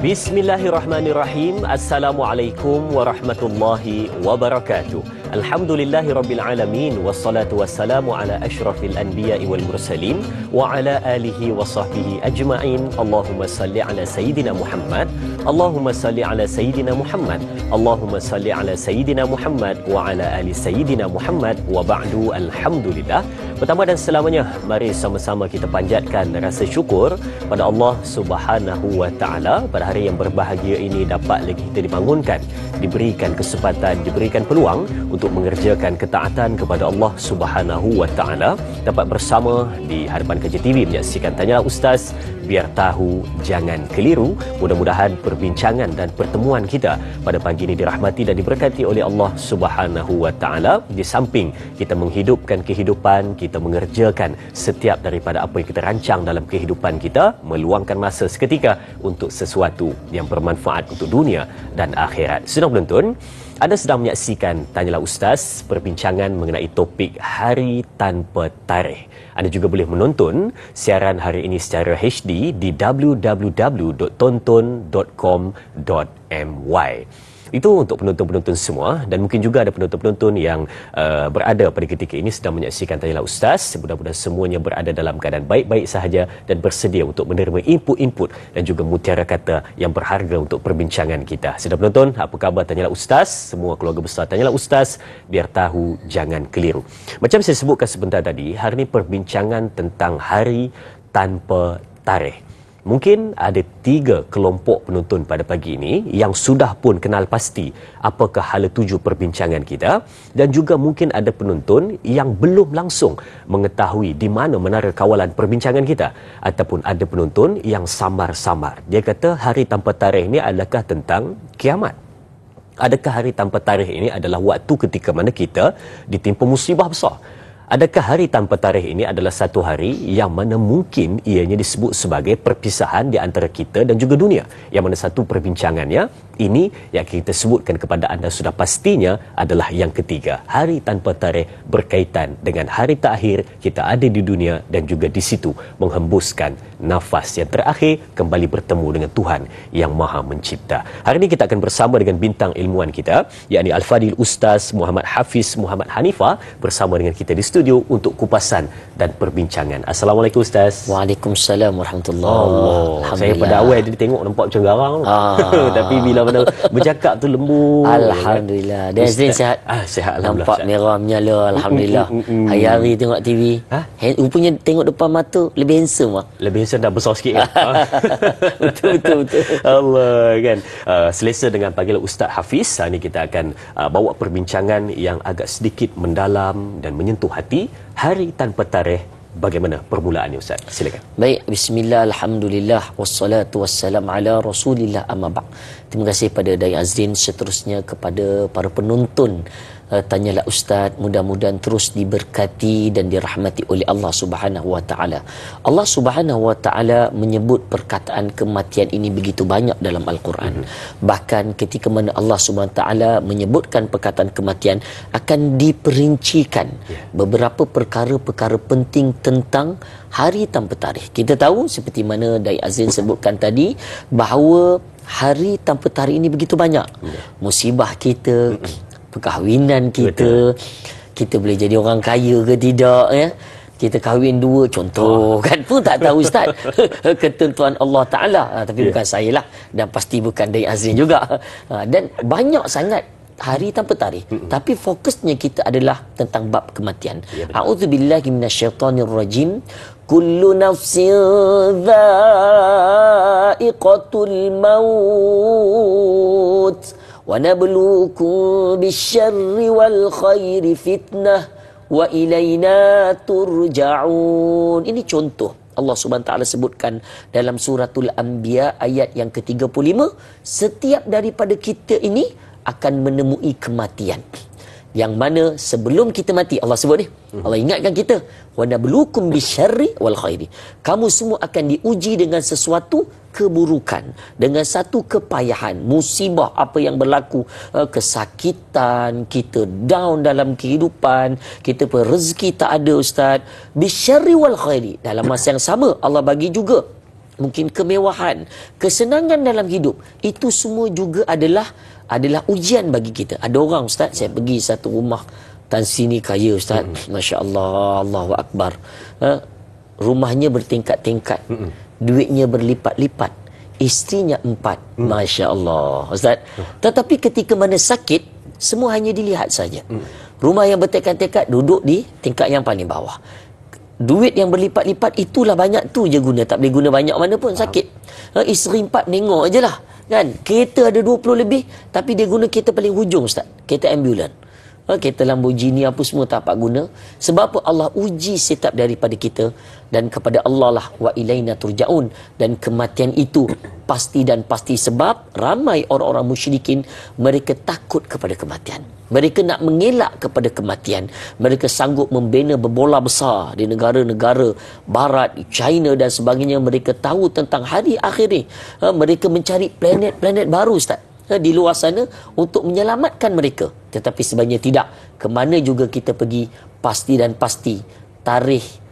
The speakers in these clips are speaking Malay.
Bismillahirrahmanirrahim. Assalamualaikum warahmatullahi wabarakatuh. Alhamdulillahirabbil alamin wassalatu wassalamu ala asyrafil anbiya'i wal mursalin wa ala alihi wa sahbihi ajma'in. Allahumma salli ala sayyidina Muhammad. Allahumma salli ala sayyidina Muhammad. Allahumma salli ala sayyidina Muhammad wa ala ali sayyidina Muhammad wa ba'du. Alhamdulillah. Pertama dan selamanya, mari sama-sama kita panjatkan rasa syukur pada Allah Subhanahu wa taala pada hari yang berbahagia ini dapat lagi kita dibangunkan, diberikan kesempatan, diberikan peluang untuk mengerjakan ketaatan kepada Allah Subhanahu wa taala, dapat bersama di hadapan Kaji TV menyaksikan Tanyalah Ustaz, biar tahu jangan keliru. Mudah-mudahan perbincangan dan pertemuan kita pada pagi ini dirahmati dan diberkati oleh Allah Subhanahu wa taala. Di samping kita menghidupkan kehidupan, kita mengerjakan setiap daripada apa yang kita rancang dalam kehidupan kita, meluangkan masa seketika untuk sesuatu yang bermanfaat untuk dunia dan akhirat. Sedang penonton, anda sedang menyaksikan Tanyalah Ustaz, perbincangan mengenai topik Hari Tanpa Tarikh. Anda juga boleh menonton siaran hari ini secara HD di www.tonton.com.my. Itu untuk penonton-penonton semua, dan mungkin juga ada penonton-penonton yang berada pada ketika ini sedang menyaksikan Tanyalah Ustaz. Mudah-mudahan semuanya berada dalam keadaan baik-baik sahaja dan bersedia untuk menerima input-input dan juga mutiara kata yang berharga untuk perbincangan kita. Sedang penonton, apa khabar Tanyalah Ustaz? Semua keluarga besar Tanyalah Ustaz, biar tahu jangan keliru. Macam saya sebutkan sebentar tadi, hari ini perbincangan tentang Hari Tanpa Tarikh. Mungkin ada 3 kelompok penonton pada pagi ini yang sudah pun kenal pasti apakah hala tuju perbincangan kita, dan juga mungkin ada penonton yang belum langsung mengetahui di mana menara kawalan perbincangan kita, ataupun ada penonton yang samar-samar. Dia kata Hari Tanpa Tarikh ini adakah tentang kiamat? Adakah Hari Tanpa Tarikh ini adalah waktu ketika mana kita ditimpa musibah besar? Adakah Hari Tanpa Tarikh ini adalah satu hari yang mana mungkin ianya disebut sebagai perpisahan di antara kita dan juga dunia? Yang mana satu perbincangannya ini yang kita sebutkan kepada anda sudah pastinya adalah yang ketiga. Hari Tanpa Tarikh berkaitan dengan hari terakhir kita ada di dunia dan juga di situ menghembuskan nafas yang terakhir kembali bertemu dengan Tuhan yang Maha Mencipta. Hari ini kita akan bersama dengan bintang ilmuwan kita, yakni Al-Fadil Ustaz Muhammad Hafiz Muhammad Hanifah, bersama dengan kita di studio untuk kupasan dan perbincangan. Assalamualaikum Ustaz. Waalaikumsalam warahmatullahi. Saya pada awal dia tengok nampak macam garang. Tapi bila pada bercakap tu lembut. Alhamdulillah. Dan Azrin sihat? Sihat alhamdulillah. Nampak merah menyala, alhamdulillah. Hari-hari tengok TV. Rupanya tengok depan mata lebih handsome lah. Lebih handsome dah besar sikit kan? Betul. Allah kan. Selesa dengan panggilan Ustaz Hafiz. Hari ini kita akan bawa perbincangan yang agak sedikit mendalam dan menyentuh hati. Hari Tanpa Tarikh, bagaimana permulaannya Ustaz? Silakan. Baik, bismillah, alhamdulillah, wassalatu wassalam ala rasulillah, amma ba'd. Terima kasih pada Dai Azrin, seterusnya kepada para penonton Tanyalah Ustaz, mudah-mudahan terus diberkati dan dirahmati oleh Allah Subhanahu wa taala. Allah Subhanahu wa taala menyebut perkataan kematian ini begitu banyak dalam Al-Quran. Bahkan ketika mana Allah Subhanahu wa taala menyebutkan perkataan kematian, akan diperincikan beberapa perkara-perkara penting tentang Hari Tanpa Tarikh. Kita tahu seperti mana Dai Azrin sebutkan tadi, bahawa Hari Tanpa Tarikh ini begitu banyak. Musibah kita, perkahwinan kita, kita boleh jadi orang kaya ke tidak, ya. Kita kahwin 2 contoh, kan pun tak tahu Ustaz. Ketentuan Allah Ta'ala. Tapi bukan saya lah, dan pasti bukan Dai Azrin juga. Dan banyak sangat Hari Tanpa Tarikh. Tapi fokusnya kita adalah tentang bab kematian. A'udzubillahi minasyaitonirrajim. Kullu nafsin dha'iqatul maut. Wa nabluukum bisyarri wal khairi fitnah wa ilaina turja'un. Ini contoh Allah Subhanahu wa taala sebutkan dalam suratul Anbiya ayat yang ke-35. Setiap daripada kita ini akan menemui kematian, yang mana sebelum kita mati, Allah sebut ni, Allah ingatkan kita, wa nabluukum bisyarri wal khairi. Kamu semua akan diuji dengan sesuatu keburukan, dengan satu kepayahan, musibah apa yang berlaku, kesakitan, kita down dalam kehidupan, kita pun rezeki tak ada Ustaz. Bisyarri wal khairi. Dalam masa yang sama Allah bagi juga mungkin kemewahan, kesenangan dalam hidup, itu semua juga adalah ujian bagi kita. Ada orang, Ustaz, saya pergi satu rumah tan sini kaya, Ustaz, Masya Allah, Allahu Akbar, rumahnya bertingkat-tingkat, duitnya berlipat-lipat, isterinya 4, Masya Allah, Ustaz. Tetapi ketika mana sakit, semua hanya dilihat saja. Rumah yang bertingkat-tingkat duduk di tingkat yang paling bawah. Duit yang berlipat-lipat itulah banyak tu je guna, tak boleh guna banyak mana pun, sakit. Isteri 4 nengok je lah, kan. Kereta ada 20 lebih, tapi dia guna kereta paling hujung, Ustaz, kereta ambulan. Kereta Lamborghini apa semua tak dapat guna. Sebab apa? Allah uji setiap daripada kita, dan kepada Allah lah wa ilaina turja'un, dan kematian itu pasti dan pasti. Sebab ramai orang-orang musyrikin, mereka takut kepada kematian, mereka nak mengelak kepada kematian, mereka sanggup membina berbola besar di negara-negara barat, China dan sebagainya. Mereka tahu tentang hari akhir ni, mereka mencari planet-planet baru, Ustaz, di luar sana untuk menyelamatkan mereka. Tetapi sebenarnya tidak. Kemana juga kita pergi, pasti dan pasti tarikh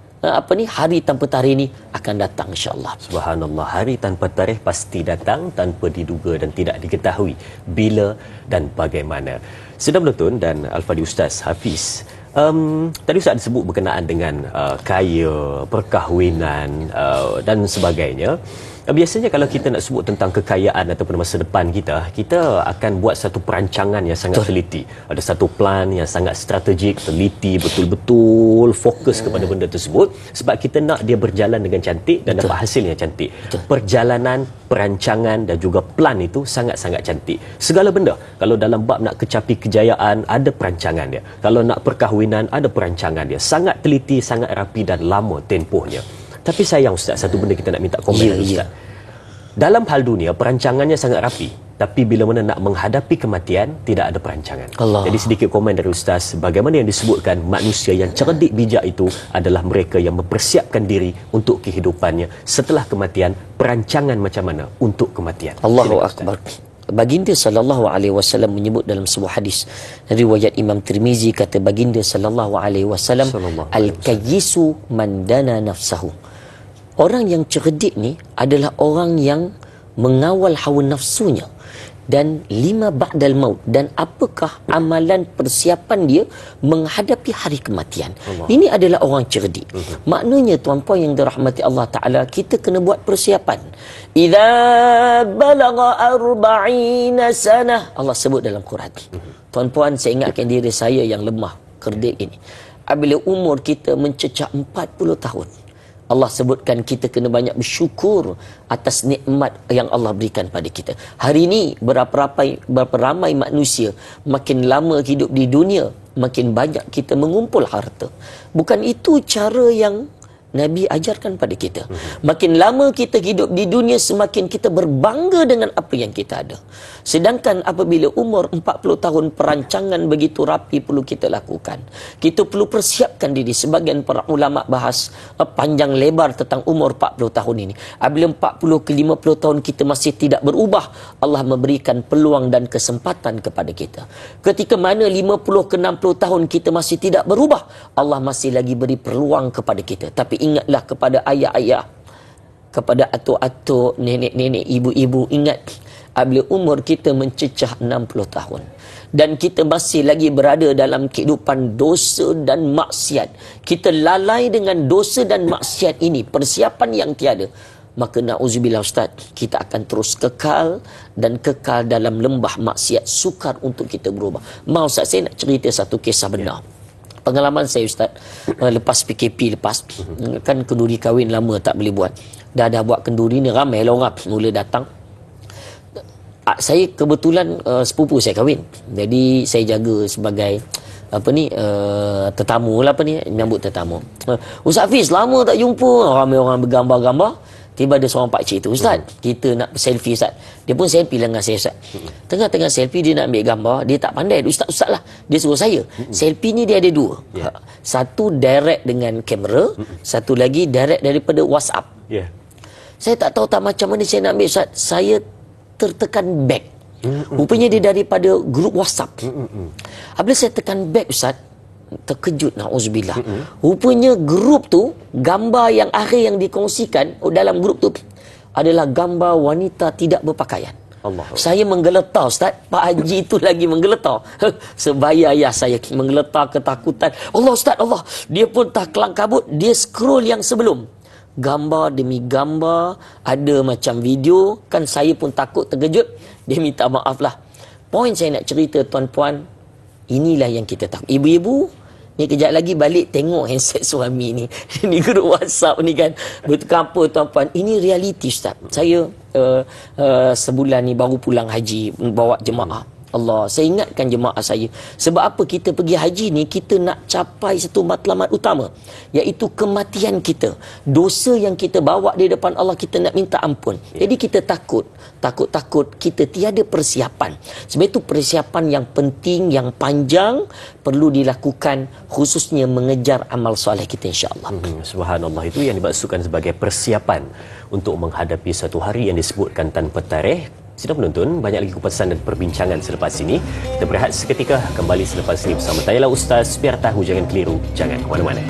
hari tanpa tarikh ni akan datang, insya-Allah. Subhanallah, hari tanpa tarikh pasti datang tanpa diduga dan tidak diketahui bila dan bagaimana. Sedang menonton dan Al-Fadhil Ustaz Hafiz, tadi Ustaz disebut berkenaan dengan kaya, perkahwinan dan sebagainya. Biasanya kalau kita nak sebut tentang kekayaan ataupun masa depan kita, kita akan buat satu perancangan yang sangat teliti. Ada satu plan yang sangat strategik, teliti, betul-betul fokus kepada benda tersebut, sebab kita nak dia berjalan dengan cantik dan dapat hasil yang cantik. Perjalanan, perancangan dan juga plan itu sangat-sangat cantik. Segala benda, kalau dalam bab nak kecapi kejayaan, ada perancangan dia. Kalau nak perkahwinan, ada perancangan dia. Sangat teliti, sangat rapi dan lama tempohnya. Tapi sayang, Ustaz, satu benda kita nak minta komen dari Ustaz. Dalam hal dunia, perancangannya sangat rapi, tapi bila mana nak menghadapi kematian, tidak ada perancangan. Jadi sedikit komen dari Ustaz, bagaimana yang disebutkan manusia yang cerdik bijak itu adalah mereka yang mempersiapkan diri untuk kehidupannya setelah kematian. Perancangan macam mana untuk kematian. Allahu Akbar. Baginda sallallahu alaihi wasallam menyebut dalam sebuah hadis riwayat Imam Tirmizi, kata baginda sallallahu alaihi wasallam, al-kayyisu man dana nafsahu. Orang yang cerdik ni adalah orang yang mengawal hawa nafsunya, dan 5 ba'dal maut, dan apakah amalan persiapan dia menghadapi hari kematian. Ini adalah orang cerdik. Maknanya, tuan-puan yang dirahmati Allah Ta'ala, kita kena buat persiapan. Idza balagha 40 sanah, Allah sebut dalam Quran. Tuan-puan, saya ingatkan diri saya yang lemah, kerdik ini. Apabila umur kita mencecah 40 tahun, Allah sebutkan kita kena banyak bersyukur atas nikmat yang Allah berikan pada kita. Hari ini berapa ramai manusia makin lama hidup di dunia, makin banyak kita mengumpul harta. Bukan itu cara yang Nabi ajarkan pada kita. Makin lama kita hidup di dunia, semakin kita berbangga dengan apa yang kita ada. Sedangkan apabila umur 40 tahun, perancangan begitu rapi perlu kita lakukan. Kita perlu persiapkan diri. Sebagian para ulama bahas panjang lebar tentang umur 40 tahun ini. Apabila 40 ke 50 tahun kita masih tidak berubah, Allah memberikan peluang dan kesempatan kepada kita. Ketika mana 50 ke 60 tahun kita masih tidak berubah, Allah masih lagi beri peluang kepada kita. Tapi ingatlah kepada ayah-ayah, kepada atuk-atuk, nenek-nenek, ibu-ibu, ingat apabila umur kita mencecah 60 tahun dan kita masih lagi berada dalam kehidupan dosa dan maksiat, kita lalai dengan dosa dan maksiat ini, persiapan yang tiada, maka na'udzubillah Ustaz, kita akan terus kekal dan kekal dalam lembah maksiat, sukar untuk kita berubah. Mau Ustaz, saya nak cerita satu kisah benar. Pengalaman saya, Ustaz, lepas PKP kan kenduri kahwin lama tak boleh buat. Dah buat kenduri ni, ramai lah orang mula datang. Saya kebetulan sepupu saya kahwin. Jadi saya jaga sebagai tetamu lah, menyambut tetamu. Ustaz Hafiz, lama tak jumpa. Ramai orang bergambar-gambar. Tiba ada seorang pakcik tu, Ustaz, kita nak selfie, Ustaz. Dia pun selfie dengan saya, Ustaz. Tengah-tengah selfie, dia nak ambil gambar. Dia tak pandai, Ustaz lah. Dia suruh saya. Selfie ni dia ada 2. Satu direct dengan kamera, satu lagi direct daripada WhatsApp. Saya tak tahu macam mana saya nak ambil, Ustaz. Saya tertekan back. Rupanya dia daripada grup WhatsApp. Apabila saya tekan back, Ustaz, terkejut, na'udzubillah. Rupanya grup tu, gambar yang akhir yang dikongsikan dalam grup tu adalah gambar wanita tidak berpakaian. Allah. Saya menggeletar, Ustaz. Pak Haji itu lagi menggeletar. Sebaya ayah saya menggeletar ketakutan. Allah, Ustaz, Allah. Dia pun tak kelang kabut. Dia scroll yang sebelum. Gambar demi gambar. Ada macam video. Kan saya pun takut, terkejut. Dia minta maaf lah. Poin saya nak cerita, tuan-puan. Inilah yang kita takut. Ibu-ibu, ni kejap lagi balik tengok handset suami ni. Ni grup WhatsApp ni kan. Betul apa, tuan-puan? Ini realiti, Ustaz. Saya sebulan ni baru pulang haji, bawa jemaah. Allah, saya ingatkan jemaah saya. Sebab apa kita pergi haji ni, kita nak capai satu matlamat utama, iaitu kematian kita. Dosa yang kita bawa di depan Allah, kita nak minta ampun. Jadi kita takut kita tiada persiapan. Sebab itu persiapan yang penting, yang panjang perlu dilakukan, khususnya mengejar amal soleh kita, insya-Allah. Subhanallah, itu yang dimaksudkan sebagai persiapan untuk menghadapi satu hari yang disebutkan tanpa tarikh. Sidang penonton, banyak lagi kupasan dan perbincangan selepas ini. Kita berehat seketika, kembali selepas ini bersama Tanyalah Ustaz. Biar tahu, jangan keliru, jangan ke mana-mana.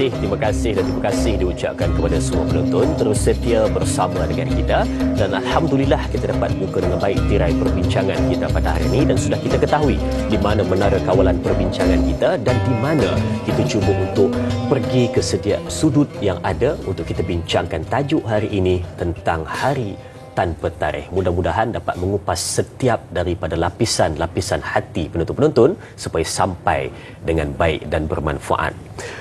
Terima kasih dan terima kasih diucapkan kepada semua penonton terus setia bersama dengan kita, dan alhamdulillah kita dapat buka dengan baik tirai perbincangan kita pada hari ini, dan sudah kita ketahui di mana menara kawalan perbincangan kita dan di mana kita cuba untuk pergi ke setiap sudut yang ada untuk kita bincangkan tajuk hari ini tentang hari tanpa tarikh. Mudah-mudahan dapat mengupas setiap daripada lapisan-lapisan hati penonton-penonton supaya sampai dengan baik dan bermanfaat.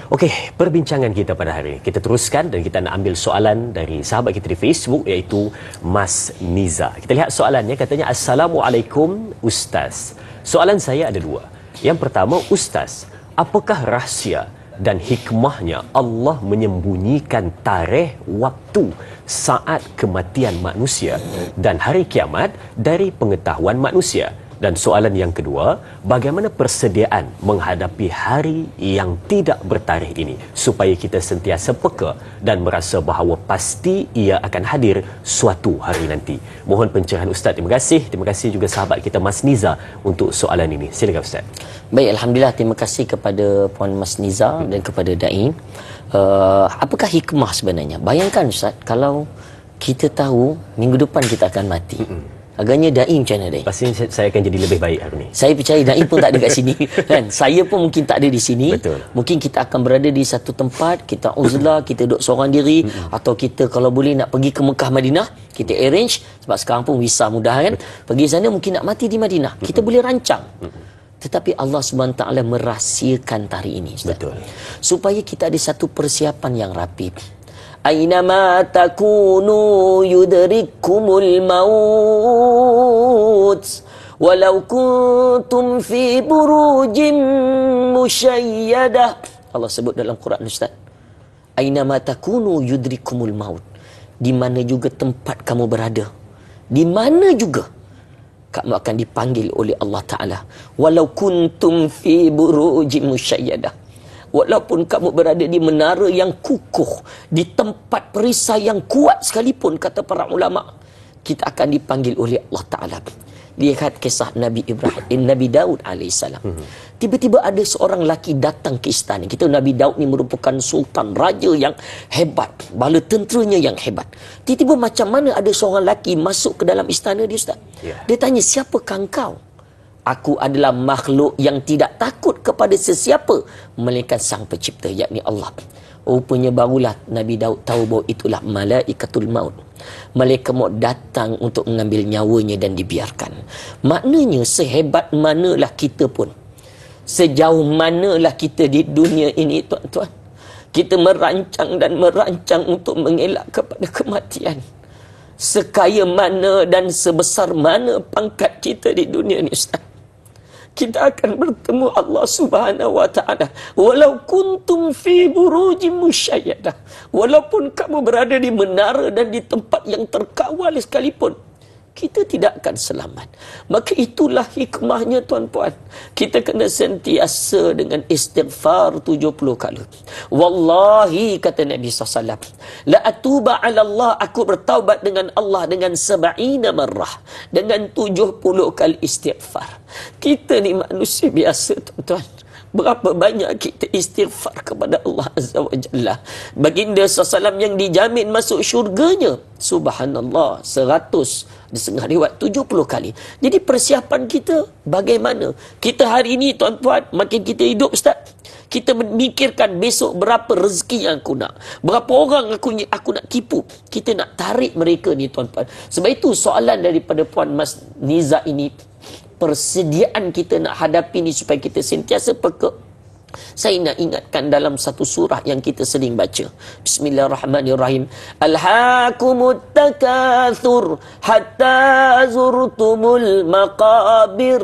Okey, perbincangan kita pada hari ini kita teruskan, dan kita nak ambil soalan dari sahabat kita di Facebook, iaitu Mas Niza. Kita lihat soalannya, katanya, Assalamualaikum Ustaz. Soalan saya ada dua. Yang pertama, Ustaz, apakah rahsia dan hikmahnya Allah menyembunyikan tarikh waktu saat kematian manusia dan hari kiamat dari pengetahuan manusia? Dan soalan yang kedua, bagaimana persediaan menghadapi hari yang tidak bertarikh ini supaya kita sentiasa peka dan merasa bahawa pasti ia akan hadir suatu hari nanti? Mohon pencerahan Ustaz. Terima kasih. Terima kasih juga sahabat kita Mas Niza untuk soalan ini. Silakan Ustaz. Baik, alhamdulillah, terima kasih kepada Puan Mas Niza dan kepada Dain. Apakah hikmah sebenarnya? Bayangkan Ustaz, kalau kita tahu minggu depan kita akan mati. Agaknya Daim macam mana, Daim? Pastinya saya akan jadi lebih baik hari ini. Saya percaya Daim pun tak ada kat sini. Kan? Saya pun mungkin tak ada di sini. Betul. Mungkin kita akan berada di satu tempat, kita uzlah, kita duduk seorang diri, atau kita kalau boleh nak pergi ke Mekah, Madinah, kita arrange, sebab sekarang pun visa mudah kan. Pergi sana mungkin nak mati di Madinah. Kita boleh rancang. Tetapi Allah SWT merahsiakan tarikh ini, Ustaz. Betul. Supaya kita ada satu persiapan yang rapi. Aynama takunu yudrikumul maut walau kuntum fi burujim musyayyadah. Allah sebut dalam Quran, Ustaz. Aynama takunu yudrikumul maut. Di mana juga tempat kamu berada, di mana juga kamu akan dipanggil oleh Allah Ta'ala. Walau kuntum fi burujim musyayyadah. Walaupun kamu berada di menara yang kukuh, di tempat perisai yang kuat sekalipun, kata para ulama, kita akan dipanggil oleh Allah Ta'ala. Lihat kisah Nabi Ibrahim, Nabi Daud AS. Tiba-tiba ada seorang lelaki datang ke istana. Kita Nabi Daud ni merupakan sultan, raja yang hebat, bala tenteranya yang hebat. Tiba-tiba macam mana ada seorang lelaki masuk ke dalam istana dia, Ustaz? Dia tanya, siapakah engkau? Aku adalah makhluk yang tidak takut kepada sesiapa melainkan Sang Pencipta, yakni Allah. Rupanya barulah Nabi Daud tahu bahawa itulah malaikatul maut. Malaikat maut datang untuk mengambil nyawanya dan dibiarkan. Maknanya sehebat manalah kita pun, sejauh manalah kita di dunia ini, tuan-tuan, kita merancang dan merancang untuk mengelak kepada kematian. Sekaya mana dan sebesar mana pangkat kita di dunia ini, Ustaz, kita akan bertemu Allah Subhanahu wa Ta'ala. Walau kuntum fi burujim musyayyadah. Walaupun kamu berada di menara dan di tempat yang terkawal sekalipun, kita tidak akan selamat. Maka itulah hikmahnya tuan-puan. Kita kena sentiasa dengan istighfar 70 kali. Wallahi, kata Nabi SAW, la atuba ala Allah, aku bertaubat dengan Allah dengan 70 marrah, dengan 70 kali istighfar. Kita ni manusia biasa tuan-tuan. Berapa banyak kita istighfar kepada Allah Azza wa Jalla. Baginda SAW yang dijamin masuk syurganya, subhanallah, 100 di setengah riwayat 70 kali. Jadi persiapan kita bagaimana? Kita hari ini tuan-tuan, makin kita hidup Ustaz, kita memikirkan besok berapa rezeki yang aku nak, berapa orang aku nak tipu. Kita nak tarik mereka ni tuan-tuan. Sebab itu soalan daripada Puan Mas Niza ini, persediaan kita nak hadapi ni supaya kita sentiasa peka. Saya nak ingatkan dalam satu surah yang kita sering baca. Bismillahirrahmanirrahim. Alhaakumut takathur hatta zurtumul maqabir.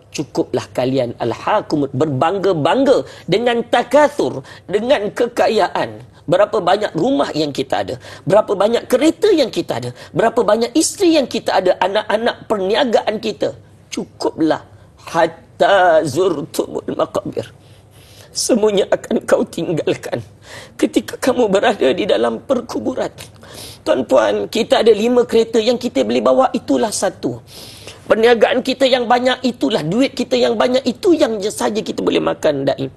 Cukuplah kalian alhaakumut, berbangga-bangga dengan takathur, dengan kekayaan. Berapa banyak rumah yang kita ada, berapa banyak kereta yang kita ada, berapa banyak isteri yang kita ada, anak-anak perniagaan kita. Cukuplah hatta zurtumul maqabir. Semuanya akan kau tinggalkan ketika kamu berada di dalam perkuburan. Tuan-puan, kita ada 5 kereta yang kita boleh bawa, itulah satu. Perniagaan kita yang banyak, itulah. Duit kita yang banyak, itu yang saja kita boleh makan daim.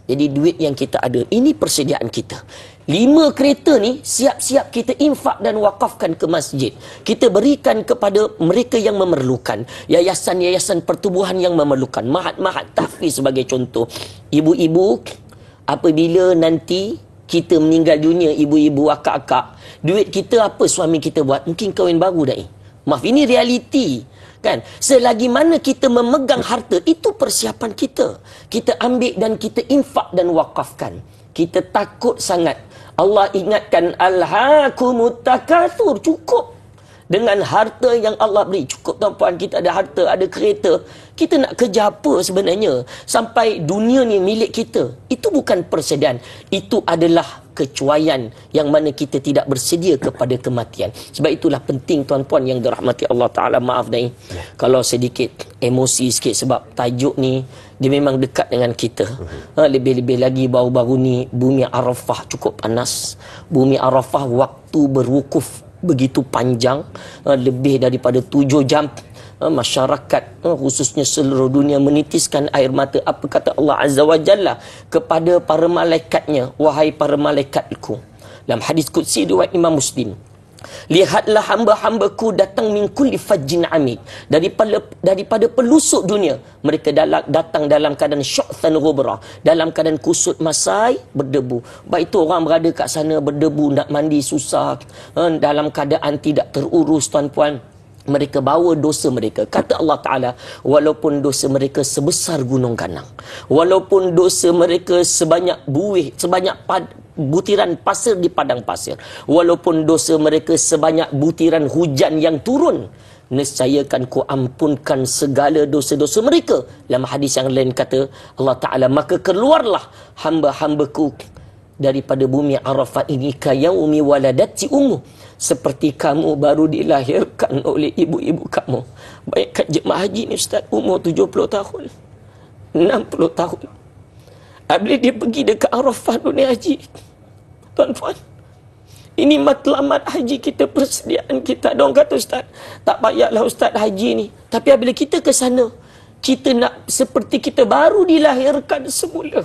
Jadi duit yang kita ada, ini persediaan kita. 5 kereta ni siap-siap kita infak dan wakafkan ke masjid. Kita berikan kepada mereka yang memerlukan. Yayasan-yayasan pertubuhan yang memerlukan. Mahat-mahat tahfiz sebagai contoh. Ibu-ibu, apabila nanti kita meninggal dunia, ibu-ibu, akak-akak, duit kita apa suami kita buat? Mungkin kahwin baru dah. Maaf, ini realiti. Kan? Selagi mana kita memegang harta, itu persiapan kita. Kita ambil dan kita infak dan wakafkan. Kita takut sangat. Allah ingatkan, alhaakumut takatsur, cukup dengan harta yang Allah beri. Cukup tuan-puan, kita ada harta, ada kereta. Kita nak kerja apa sebenarnya sampai dunia ni milik kita? Itu bukan persediaan. Itu adalah kecuaian yang mana kita tidak bersedia kepada kematian. Sebab itulah penting tuan-puan yang dirahmati Allah Ta'ala. Maaf dah kalau sedikit emosi sikit sebab tajuk ni dia memang dekat dengan kita. Lebih-lebih lagi baru-baru ni bumi Arafah cukup panas. Bumi Arafah waktu berwukuf begitu panjang, lebih daripada 7 jam. Masyarakat khususnya seluruh dunia menitiskan air mata. Apa kata Allah Azza wa Jalla kepada para malaikatnya, wahai para malaikatku, dalam hadis qudsi riwayat Imam Muslim, lihatlah hamba-hambaku datang min kulli fajjin amid, daripada pelusuk dunia. Mereka datang dalam keadaan syu'than ghubra, dalam keadaan kusut masai, berdebu. Baik itu orang berada kat sana berdebu, nak mandi susah, dalam keadaan tidak terurus tuan-puan. Mereka bawa dosa mereka. Kata Allah Ta'ala, walaupun dosa mereka sebesar gunung Ganang, walaupun dosa mereka sebanyak buih, sebanyak butiran pasir di padang pasir, walaupun dosa mereka sebanyak butiran hujan yang turun, nescayakan ku ampunkan segala dosa-dosa mereka. Dalam hadis yang lain kata Allah Ta'ala, maka keluarlah hamba-hambaku daripada bumi Arafah ini kayaumi waladati ummu, seperti kamu baru dilahirkan oleh ibu-ibu kamu. Baik kat jemaah haji ni Ustaz, umur 70 tahun, 60 tahun. Bila dia pergi dekat Arafah dunia haji, tuan-tuan, ini matlamat haji kita, persediaan kita. Diorang kata, Ustaz, tak payahlah Ustaz haji ni. Tapi bila kita ke sana, kita nak seperti kita baru dilahirkan semula.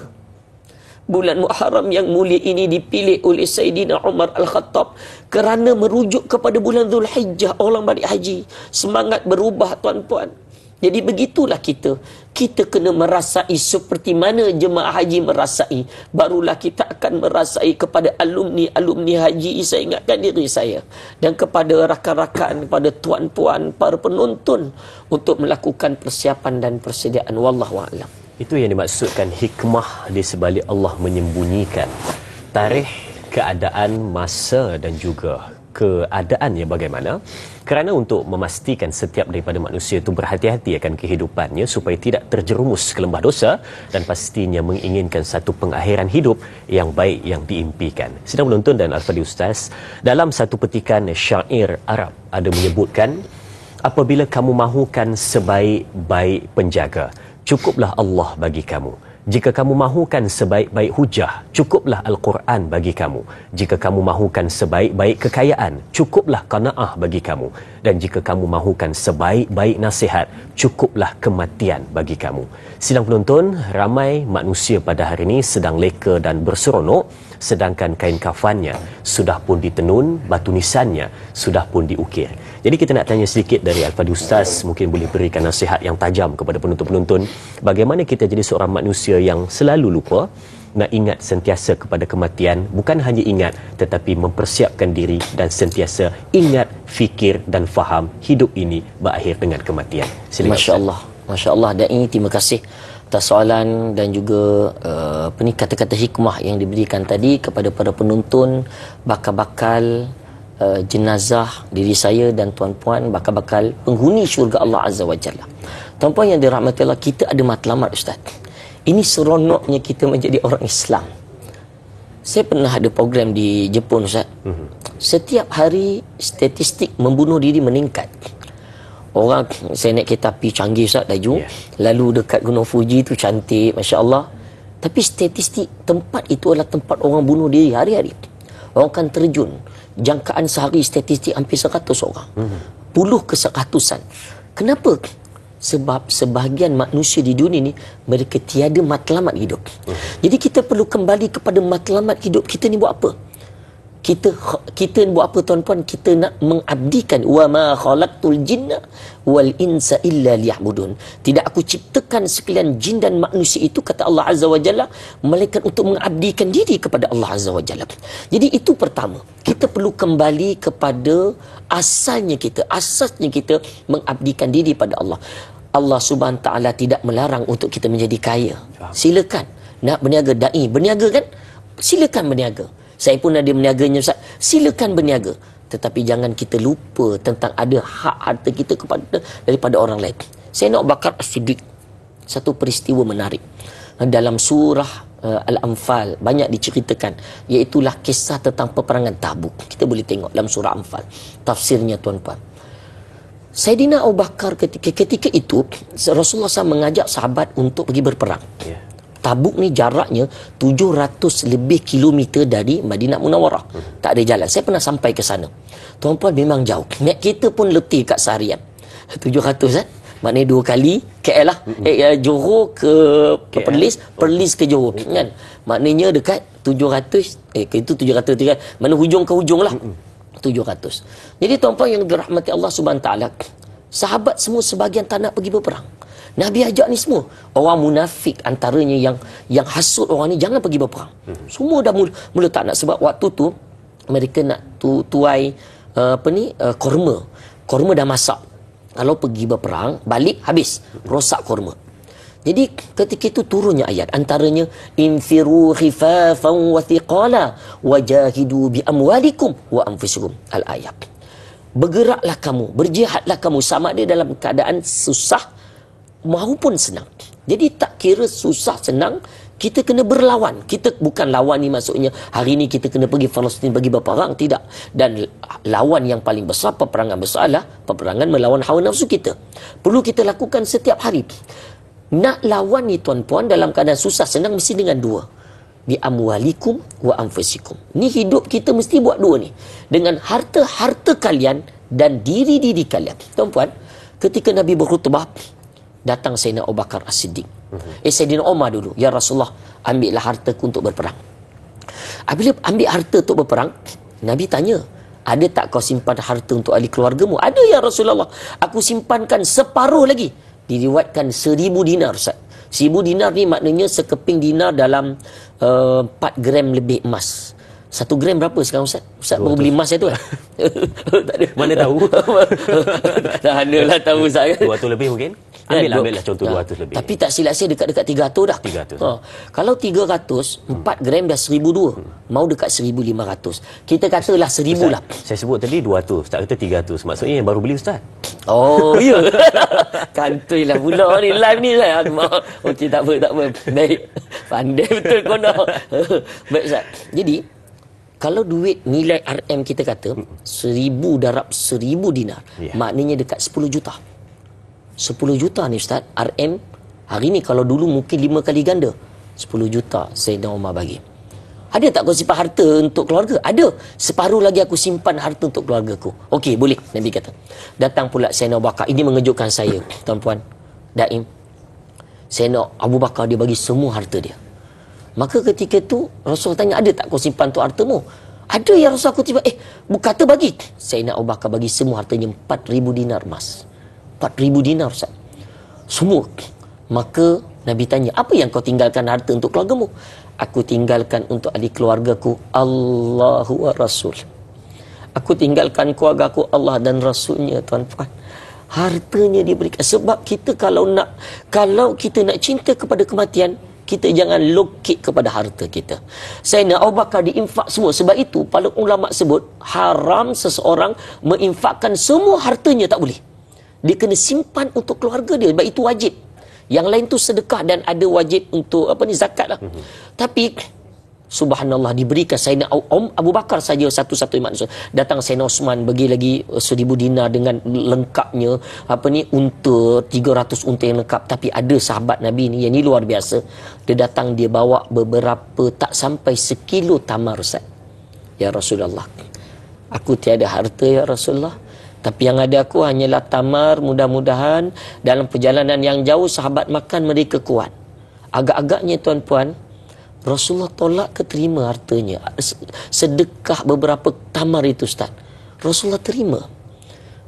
Bulan Muharram yang mulia ini dipilih oleh Sayyidina Umar Al-Khattab kerana merujuk kepada bulan Zulhijjah, orang balik haji. Semangat berubah tuan-puan. Jadi begitulah kita. Kita kena merasai seperti mana jemaah haji merasai. Barulah kita akan merasai kepada alumni haji. Saya ingatkan diri saya. Dan kepada rakan-rakan, kepada tuan-puan, para penonton untuk melakukan persiapan dan persediaan. Wallahu'alam. Itu yang dimaksudkan hikmah di sebalik Allah menyembunyikan tarikh, keadaan, masa dan juga keadaannya bagaimana. Kerana untuk memastikan setiap daripada manusia itu berhati-hati akan kehidupannya supaya tidak terjerumus ke lembah dosa dan pastinya menginginkan satu pengakhiran hidup yang baik yang diimpikan. Sedang menonton dan Al-Fadhil Ustaz, dalam satu petikan syair Arab ada menyebutkan, apabila kamu mahukan sebaik-baik penjaga, cukuplah Allah bagi kamu. Jika kamu mahukan sebaik-baik hujah, cukuplah Al-Quran bagi kamu. Jika kamu mahukan sebaik-baik kekayaan, cukuplah qanaah bagi kamu. Dan jika kamu mahukan sebaik-baik nasihat, cukuplah kematian bagi kamu. Sidang penonton, ramai manusia pada hari ini sedang leka dan berseronok, sedangkan kain kafannya sudah pun ditenun, batu nisannya sudah pun diukir. Jadi kita nak tanya sedikit dari Al-Fadhil Ustaz, mungkin boleh berikan nasihat yang tajam kepada penonton-penonton, bagaimana kita jadi seorang manusia yang selalu lupa nak ingat sentiasa kepada kematian, bukan hanya ingat tetapi mempersiapkan diri dan sentiasa ingat, fikir dan faham hidup ini berakhir dengan kematian. Silakan. Masya-Allah. Masya-Allah, dan ini terima kasih atas soalan dan juga kata-kata hikmah yang diberikan tadi kepada para penonton, bakal-bakal jenazah diri saya dan tuan-puan, bakal-bakal penghuni syurga Allah Azza wa Jalla. Tuan-puan yang dirahmati Allah, kita ada matlamat Ustaz. Ini seronoknya kita menjadi orang Islam. Saya pernah ada program di Jepun Ustaz. Setiap hari statistik membunuh diri meningkat. Orang, saya naik kereta api canggih Ustaz, laju, lalu dekat Gunung Fuji tu cantik, Masya Allah. Tapi statistik tempat itu adalah tempat orang bunuh diri hari-hari. Orang akan terjun. Jangkaan sehari statistik hampir 100 orang. Puluh ke 100-an. Kenapa? Sebab sebahagian manusia di dunia ni mereka tiada matlamat hidup. Jadi kita perlu kembali kepada matlamat hidup kita ni buat apa? Kita buat apa tuan-puan? Kita nak mengabdikan, wa ma khalaqtul jinna wal insa illa liya'budun. Tidak aku ciptakan sekalian jin dan manusia itu, kata Allah Azza wa Jalla, melainkan untuk mengabdikan diri kepada Allah Azza wa Jalla. Jadi itu pertama, kita perlu kembali kepada asasnya kita mengabdikan diri pada Allah. Allah Subhanahu Taala tidak melarang untuk kita menjadi kaya. Silakan. Nak berniaga, dai berniaga kan? Silakan berniaga. Saya pun ada berniaganya Ustaz. Silakan berniaga. Tetapi jangan kita lupa tentang ada hak harta kita daripada orang lain. Saya nak bakar As-Siddiq. Satu peristiwa menarik. Dalam surah Al-Anfal banyak diceritakan. Iaitulah kisah tentang peperangan Tabuk. Kita boleh tengok dalam surah Anfal. Tafsirnya tuan-puan. Saidina Abu Bakar ketika itu, Rasulullah SAW mengajak sahabat untuk pergi berperang. Tabuk ni jaraknya 700 lebih kilometer dari Madinah Munawwarah. Tak ada jalan. Saya pernah sampai ke sana. Tuan-puan, memang jauh. Naik kereta pun letih kat seharian. 700 kan? Maknanya 2 kali KL lah. Johor ke Perlis ke Johor kan? Maknanya dekat 700. Itu 700 kan? Mana hujung ke hujung lah. 700. Jadi tuan-puan yang dirahmati Allah Subhanahu Taala, sahabat semua sebahagian tak nak pergi berperang. Nabi ajak ni semua. Orang munafik antaranya yang hasut orang ni, jangan pergi berperang. Semua dah mula tak nak, sebab waktu tu mereka nak tuai korma. Korma dah masak. Kalau pergi berperang, balik habis, rosak korma. Jadi ketika itu turunnya ayat, antaranya infiru khifafan wa thiqala wajahidu bi amwalikum wa anfusikum, al-ayat. Bergeraklah kamu, berjihadlah kamu, sama ada dalam keadaan susah maupun senang. Jadi tak kira susah senang, kita kena berlawan. Kita bukan lawan ni maksudnya hari ni kita kena pergi Palestin bagi berperang, tidak. Dan lawan yang paling besar, peperangan besar adalah peperangan melawan hawa nafsu kita. Perlu kita lakukan setiap hari. Nak lawan ni tuan-puan dalam keadaan susah senang mesti dengan dua. Bi amwalikum wa anfusikum. Ni hidup kita mesti buat dua ni. Dengan harta-harta kalian dan diri-diri kalian. Tuan-puan, ketika Nabi berkhutbah, datang Sayyidina Abu Bakar As-Siddiq. Sayyidina Umar dulu, ya Rasulullah, ambillah hartaku untuk berperang. Apabila ambil harta untuk berperang, Nabi tanya, ada tak kau simpan harta untuk ahli keluargamu? Ada ya Rasulullah. Aku simpankan separuh lagi. Diriwayatkan 1000 dinar Ustaz. 1000 dinar ni maknanya sekeping dinar dalam 4 gram lebih emas. 1 gram berapa sekarang Ustaz? Ustaz baru beli emas itu kan? Tak ada. Mana tahu? Tak ada lah tahu Ustaz kan? 200 lebih mungkin? Ambillah contoh 200 lebih. Tapi tak silap saya dekat-dekat 300 dah. 300. Kalau 300, 4 gram dah 1,200. Mau dekat 1,500. Kita katalah 1,000 lah. Saya sebut tadi 200, Ustaz kata 300. Maksudnya yang baru beli Ustaz. Oh, ya. Kantoi lah pula ni live ni saya. Okey, tak apa. Baik. Pandai betul kono. Baik Ustaz. Jadi, kalau duit nilai RM kita kata 1,000 darab 1,000 dinar, maknanya dekat 10 juta. 10 juta ni Ustaz, RM hari ni kalau dulu mungkin 5 kali ganda. 10 juta Sayyidina Umar bagi. Ada tak kau simpan harta untuk keluarga? Ada. Separuh lagi aku simpan harta untuk keluarga ku. Okey, boleh. Nabi kata. Datang pula Sayyidina Abu Bakar. Ini mengejutkan saya, tuan-puan. Daim. Sayyidina Abu Bakar dia bagi semua harta dia. Maka ketika tu Rasul tanya, ada tak kau simpan tu hartamu? Ada ya Rasul, aku tiba. Kata bagi. Sayyidina Abu Bakar bagi semua hartanya 4,000 dinar emas. 4,000 dinar Ustaz. Semua. Maka Nabi tanya, apa yang kau tinggalkan harta untuk keluargamu? Aku tinggalkan untuk ahli keluargaku Allahu wa Rasul. Aku tinggalkan keluargaku Allah dan Rasulnya, tuan-tuan. Hartanya diberikan. Sebab kita kalau kita nak cinta kepada kematian, kita jangan lokek kepada harta kita. Sayyidina Abu Bakar diinfak semua. Sebab itu para ulama sebut haram seseorang menginfakkan semua hartanya, tak boleh. Dia kena simpan untuk keluarga dia. Sebab itu wajib. Yang lain tu sedekah dan ada wajib untuk zakat lah. Tapi subhanallah diberikan Sayyidina Abu Bakar saja satu-satu manusia. Datang Sayyidina Osman bagi lagi 1,000 dinar dengan lengkapnya unta 300 unta yang lengkap. Tapi ada sahabat Nabi ni yang ni luar biasa. Dia datang, dia bawa beberapa tak sampai 1 kilo tamar Ustaz. Ya Rasulullah, aku tiada harta ya Rasulullah. Tapi yang ada aku hanyalah tamar, mudah-mudahan dalam perjalanan yang jauh sahabat makan mereka kuat. Agak-agaknya tuan-puan, Rasulullah tolak keterima hartanya. Sedekah beberapa tamar itu Ustaz. Rasulullah terima.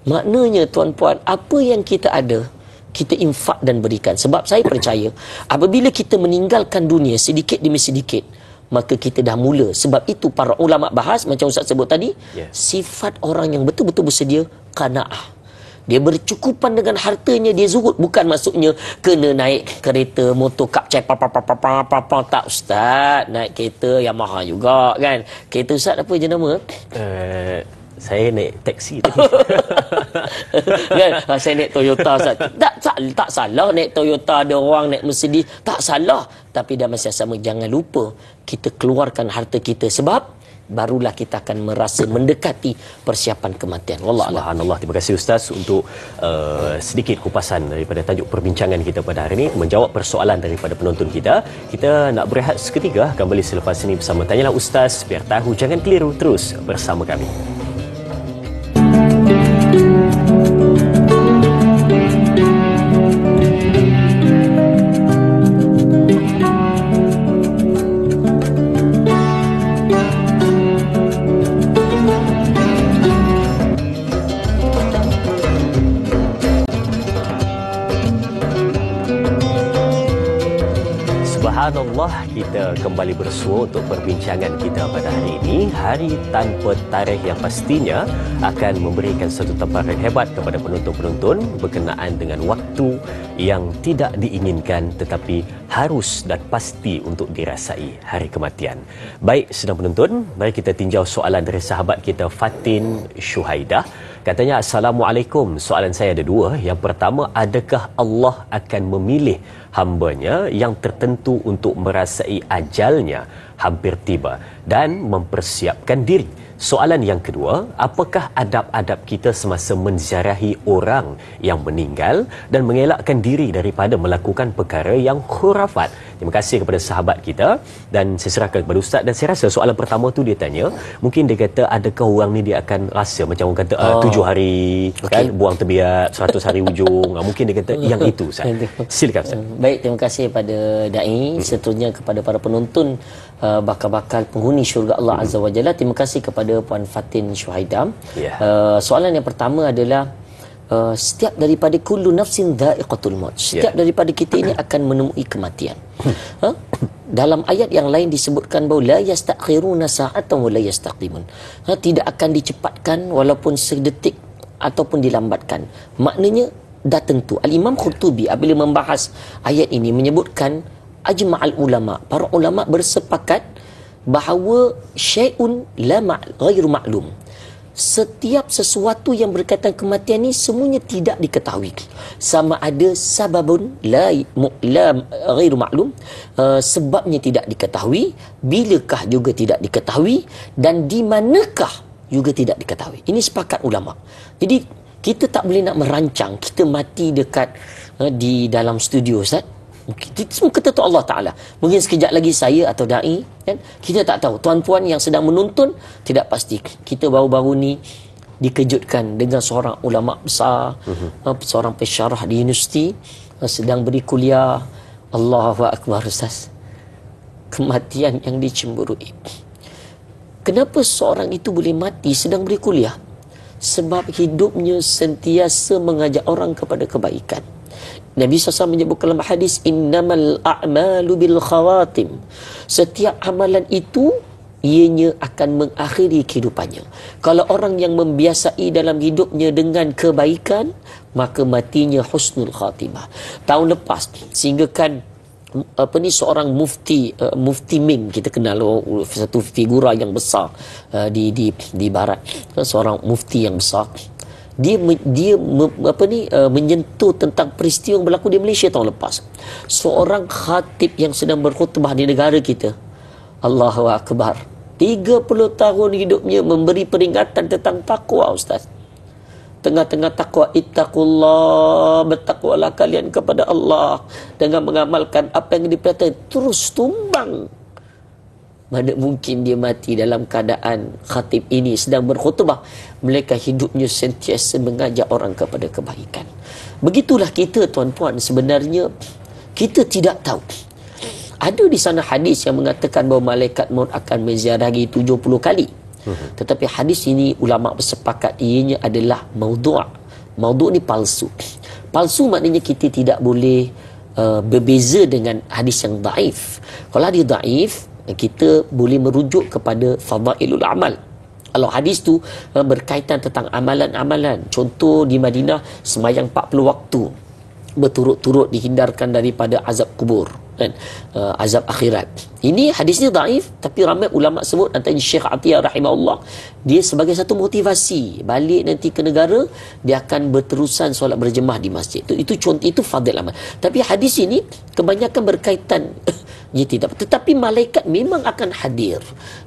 Maknanya tuan-puan, apa yang kita ada, kita infak dan berikan. Sebab saya percaya, apabila kita meninggalkan dunia sedikit demi sedikit, maka kita dah mula. Sebab itu para ulama bahas, macam Ustaz sebut tadi, sifat orang yang betul-betul bersedia, qanaah. Dia bercukupan dengan hartanya, dia zuhud. Bukan maksudnya kena naik kereta, motor kap cai, tak Ustaz. Naik kereta Yamaha juga kan. Kereta Ustaz apa je nama? Saya naik taksi tadi. Kan? Saya naik Toyota Ustaz. Tak salah naik Toyota, ada orang naik Mercedes, tak salah. Tapi dah masa sama jangan lupa kita keluarkan harta kita, sebab barulah kita akan merasa mendekati persiapan kematian. Wallah Subhanallah. Terima kasih Ustaz untuk sedikit kupasan daripada tajuk perbincangan kita pada hari ini, menjawab persoalan daripada penonton kita. Kita nak berehat seketika, kembali selepas ini bersama Tanyalah Ustaz. Biar tahu jangan keliru, terus bersama kami. Subhanallah, kita kembali bersua untuk perbincangan kita pada hari ini. Hari tanpa tarikh yang pastinya akan memberikan satu tamparan hebat kepada penonton-penonton berkenaan dengan waktu yang tidak diinginkan tetapi harus dan pasti untuk dirasai, hari kematian. Baik, sedang penonton, mari kita tinjau soalan dari sahabat kita Fatin Syuhaidah. Katanya, Assalamualaikum. Soalan saya ada dua. Yang pertama, adakah Allah akan memilih hambanya yang tertentu untuk merasai ajalnya hampir tiba dan mempersiapkan diri? Soalan yang kedua, apakah adab-adab kita semasa menziarahi orang yang meninggal dan mengelakkan diri daripada melakukan perkara yang khurafat? Terima kasih kepada sahabat kita dan saya serahkan kepada Ustaz. Dan saya rasa soalan pertama tu dia tanya, mungkin dia kata adakah orang ni dia akan rasa macam orang kata 7 hari kan buang tebiat, 100 hari ujung. Mungkin dia kata yang itu Ustaz. Silakan Ustaz. Baik, terima kasih kepada dai, seterusnya kepada para penonton bakal-bakal penghuni syurga Allah Azza wa Jalla. Terima kasih kepada Puan Fatin Syuhaidah. Soalan yang pertama adalah setiap daripada kullu nafsin dha'iqatul maut. Setiap daripada kita ini akan menemui kematian. Dalam ayat yang lain disebutkan bahawa la yastakhiruna sa'atan wa la yastaqdimun. Tidak akan dicepatkan walaupun sedetik ataupun dilambatkan. Maknanya dah tentu. Al-Imam Qurtubi apabila membahas ayat ini menyebutkan ajma'al ulama, para ulama bersepakat bahawa syai'un ghairu ma'lum, setiap sesuatu yang berkaitan kematian ni semuanya tidak diketahui, sama ada sababun la ghairu ma'lum, sebabnya tidak diketahui, bilakah juga tidak diketahui, dan di manakah juga tidak diketahui. Ini sepakat ulama. Jadi kita tak boleh nak merancang kita mati dekat di dalam studio, Ustaz. Semua kata tu Allah Ta'ala. Mungkin sekejap lagi saya atau da'i, kan? Kita tak tahu. Tuan-puan yang sedang menonton tidak pasti. Kita baru-baru ni dikejutkan dengan seorang ulama besar, seorang pensyarah di universiti, sedang beri kuliah. Allahu Akbar, Ustaz. Kematian yang dicemburui. Kenapa seorang itu boleh mati sedang beri kuliah? Sebab hidupnya sentiasa mengajak orang kepada kebaikan. Nabi SAW menyebutkan dalam hadis, innamal a'malu bil khawatim. Setiap amalan itu ianya akan mengakhiri kehidupannya. Kalau orang yang membiasai dalam hidupnya dengan kebaikan, maka matinya husnul khatimah. Tahun lepas, sehingga kan seorang mufti Ming, kita kenal satu figura yang besar di barat, seorang mufti yang besar. Dia menyentuh tentang peristiwa yang berlaku di Malaysia tahun lepas. Seorang khatib yang sedang berkhutbah di negara kita, Allahu Akbar, 30 tahun hidupnya memberi peringatan tentang takwa, Ustaz. Tengah-tengah takwa, ittaqullah, bertakwalah kalian kepada Allah dengan mengamalkan apa yang diperintahkan, terus tumbang. Mana mungkin dia mati dalam keadaan khatib ini sedang berkhutbah, mereka hidupnya sentiasa mengajak orang kepada kebaikan. Begitulah kita, tuan-puan, sebenarnya kita tidak tahu. Ada di sana hadis yang mengatakan bahawa malaikat maut akan menziarahi 70 kali. Tetapi hadis ini ulama bersepakat ianya adalah maudhu'. Maudhu' ni palsu. Palsu maknanya kita tidak boleh berbeza dengan hadis yang daif. Kalau dia daif, kita boleh merujuk kepada fadailul amal. Kalau hadis tu berkaitan tentang amalan-amalan, contoh di Madinah sembahyang 40 waktu berturut-turut, dihindarkan daripada azab kubur, kan? Azab akhirat. Ini hadisnya daif, tapi ramai ulama sebut, antaranya Syekh Atiyah rahimahullah, dia sebagai satu motivasi balik nanti ke negara, dia akan berterusan solat berjemaah di masjid. Itu contoh, itu fadil amal. Tapi hadis ini kebanyakan berkaitan dia tidak. Tetapi malaikat memang akan hadir,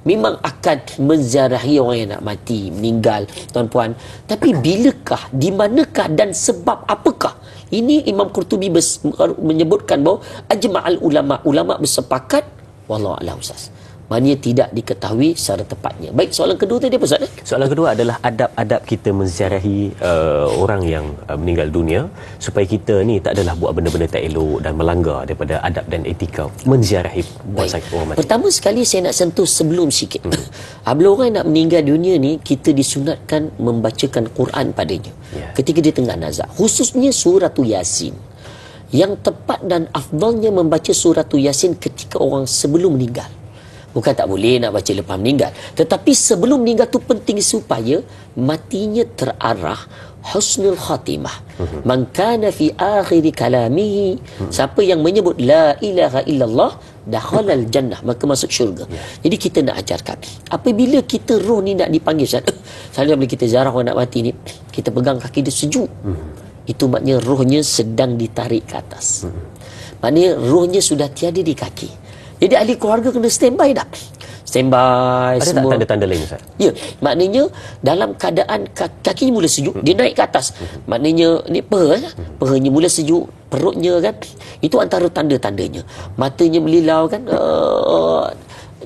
memang akan menziarahi orang yang nak mati, meninggal, tuan-puan. Tapi bilakah, di manakah, dan sebab apakah? Ini Imam Qurtubi menyebutkan bahawa ajma'al ulama bersepakat, wallahu a'lam, Ustaz, maknanya tidak diketahui secara tepatnya. Baik, soalan kedua tadi apa, Ustaz? Soalan kedua adalah adab-adab kita menziarahi orang yang meninggal dunia, supaya kita ni tak adalah buat benda-benda tak elok dan melanggar daripada adab dan etika menziarahi orang mati. Pertama sekali saya nak sentuh sebelum sikit. Bila orang nak meninggal dunia ni, kita disunatkan membacakan Quran padanya ketika dia tengah nazak, khususnya surah Yasin. Yang tepat dan afdalnya membaca surah Yasin ketika orang sebelum meninggal. Bukan tak boleh nak baca lepas meninggal, tetapi sebelum meninggal tu penting supaya matinya terarah husnul khatimah. Man kana fi akhir kalamihi, siapa yang menyebut la ilaha illallah dakhalal jannah, maka masuk syurga. Jadi kita nak ajarkan, apabila kita roh ni nak dipanggil, selalu bila kita ziarah orang nak mati ni, kita pegang kaki dia sejuk. Itu maknanya rohnya sedang ditarik ke atas. Maknanya rohnya sudah tiada di kaki. Jadi ahli keluarga kena standby dah. Standby. Ada semua. Tak tanda-tanda lain, Ustaz? Ya, maknanya dalam keadaan kakinya mula sejuk, dia naik ke atas. Maknanya ni peranya mula sejuk, perutnya kan, itu antara tanda-tandanya. Matanya melilau kan,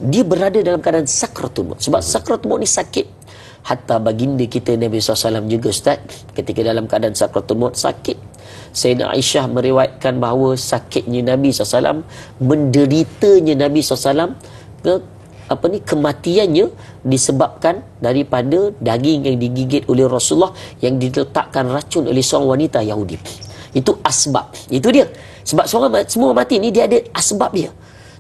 dia berada dalam keadaan sakratul maut. Sebab sakratul maut ni sakit. Hatta baginda kita Nabi SAW juga, Ustaz, ketika dalam keadaan sakratul maut sakit. Sayyidina Aisyah meriwayatkan bahawa sakitnya Nabi SAW, menderitanya Nabi SAW, kematiannya disebabkan daripada daging yang digigit oleh Rasulullah yang diletakkan racun oleh seorang wanita Yahudi. Itu asbab. Itu dia. Sebab semua mati ni dia ada asbab dia.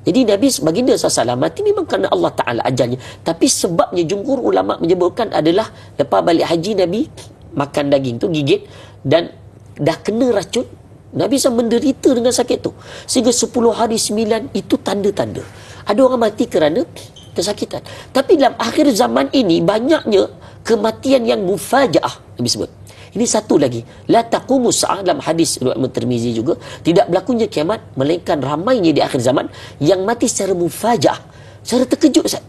Jadi Nabi baginda SAW mati memang kerana Allah Ta'ala ajalnya. Tapi sebabnya jumhur ulama menyebutkan adalah lepas balik haji Nabi makan daging tu, gigit, dan dah kena racun, Nabi SAW menderita dengan sakit tu. Sehingga 10 hari 9 itu tanda-tanda. Ada orang mati kerana kesakitan. Tapi dalam akhir zaman ini, banyaknya kematian yang mufajaah, Nabi sebut. Ini satu lagi. La taqumu sa'ah, dalam hadis riwayat Tirmizi juga, tidak berlakunya kiamat, melainkan ramainya di akhir zaman yang mati secara mufajaah, secara terkejut, Ustaz.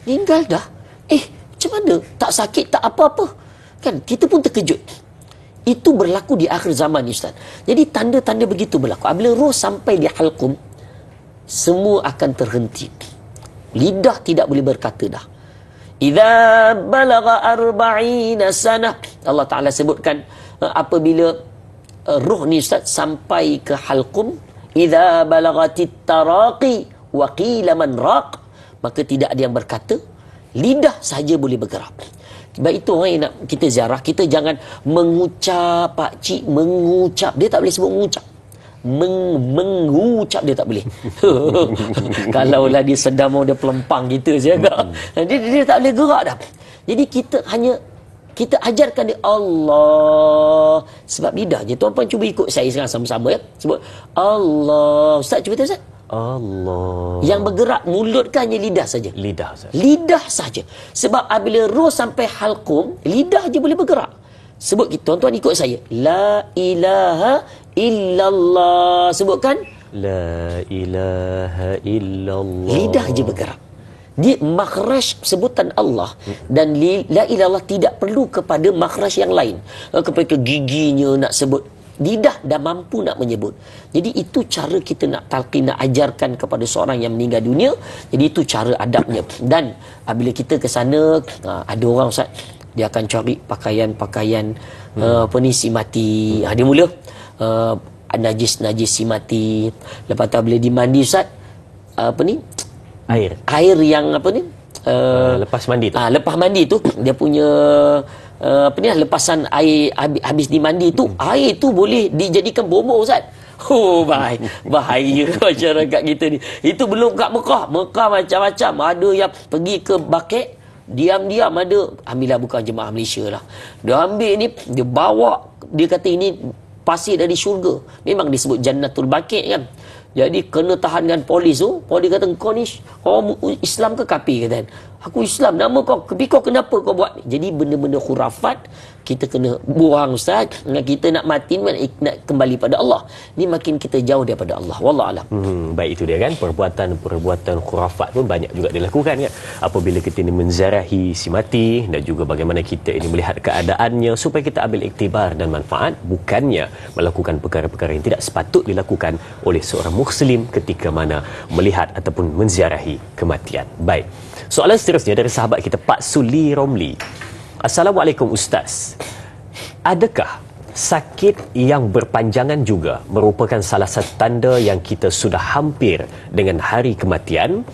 Meninggal dah. Macam mana? Tak sakit, tak apa-apa. Kan? Kita pun terkejut. Itu berlaku di akhir zaman ni, Ustaz. Jadi tanda-tanda begitu berlaku. Apabila roh sampai di halqum, semua akan terhenti. Lidah tidak boleh berkata dah. Idza balagha 40 sanah, Allah Taala sebutkan apabila roh ni, Ustaz, sampai ke halqum, idza balagatit taraqi wa qila man raq, maka tidak ada yang berkata, lidah saja boleh bergerak. Sebab itu orang yang nak kita ziarah, kita jangan mengucap, pakcik mengucap, dia tak boleh sebut mengucap. Mengucap dia tak boleh. Kalaulah dia sedang mau dia pelempang kita je agak. Dia tak boleh gerak dah. Jadi kita ajarkan dia Allah sebab lidah je. Tuan-tuan cuba ikut saya sekarang sama-sama ya. Sebut Allah. Ustaz cuba tu, Ustaz. Allah. Yang bergerak mulut kan hanya lidah saja. Lidah saja. Lidah saja. Sebab apabila roh sampai halqum, lidah je boleh bergerak. Sebut kita, tuan-tuan ikut saya. La ilaha illallah. Sebutkan. La ilaha illallah. Lidah je bergerak. Dia makhraj sebutan Allah. Dan la ilallah tidak perlu kepada makhraj yang lain. Kepada giginya nak sebut. Lidah dah mampu nak menyebut. Jadi itu cara kita nak talqin, nak ajarkan kepada seorang yang meninggal dunia. Jadi itu cara adabnya. Dan apabila kita ke sana, ada orang, Ustaz, dia akan cari pakaian-pakaian si mati. Dia mula najis si mati. Lepas tu bila dimandi, Ustaz, air yang lepas mandi tu. Lepas mandi tu dia punya lepasan air habis dimandi tu, air tu boleh dijadikan bomba, Ustaz. Bahaya masyarakat kita ni. Itu belum kat Mekah macam-macam. Ada yang pergi ke Bakek, diam-diam ada, ambillah, bukan jemaah Malaysia lah, dia ambil ni, dia bawa, dia kata ini pasir dari syurga. Memang disebut Jannatul Bakek kan. Jadi kena tahan dengan polis tu. Polis kata, kau ni orang Islam ke kafir? Kata, aku Islam. Nama kau, tapi kau kenapa kau buat ni? Jadi benda-benda khurafat kita kena buang, Ustaz. Kita nak mati, nak kembali pada Allah. Ni makin kita jauh daripada Allah. Wallahualam. Baik, itu dia kan. Perbuatan khurafat pun banyak juga dilakukan kan. Apabila kita ini menziarahi si mati, dan juga bagaimana kita ini melihat keadaannya supaya kita ambil iktibar dan manfaat, bukannya melakukan perkara-perkara yang tidak sepatut dilakukan oleh seorang Muslim ketika mana melihat ataupun menziarahi kematian. Baik. Soalan seterusnya dari sahabat kita Pak Suli Romli. Assalamualaikum Ustaz. Adakah sakit yang berpanjangan juga merupakan salah satu tanda yang kita sudah hampir dengan hari kematian?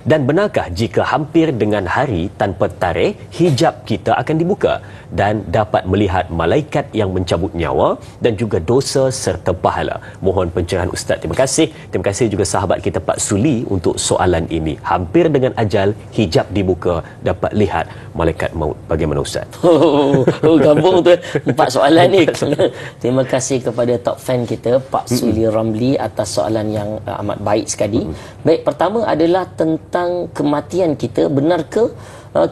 Dan benarkah jika hampir dengan hari tanpa tarikh, hijab kita akan dibuka dan dapat melihat malaikat yang mencabut nyawa dan juga dosa serta pahala? Mohon pencerahan Ustaz. Terima kasih. Terima kasih juga sahabat kita Pak Suli untuk soalan ini. Hampir dengan ajal, hijab dibuka, dapat lihat malaikat maut. Bagaimana Ustaz? Gabung tu 4 soalan ni. Terima kasih kepada top fan kita Pak Suli Ramli atas soalan yang amat baik sekali. Baik, pertama adalah tentang kematian kita. Benar ke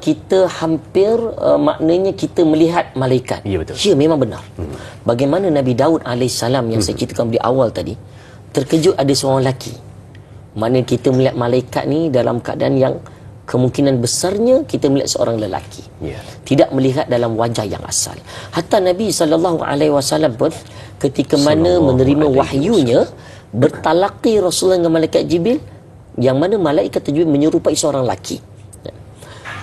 kita hampir maknanya kita melihat malaikat? Ya, betul. Ya, memang benar. Bagaimana Nabi Daud AS yang saya ceritakan di awal tadi, terkejut ada seorang lelaki. Mana kita melihat malaikat ni dalam keadaan yang kemungkinan besarnya kita melihat seorang lelaki. Tidak melihat dalam wajah yang asal. Hatta Nabi SAW pun ketika mana menerima wahyunya, bertalaqi Rasulullah dengan malaikat Jibril, yang mana malaikat Jibril menyerupai seorang lelaki.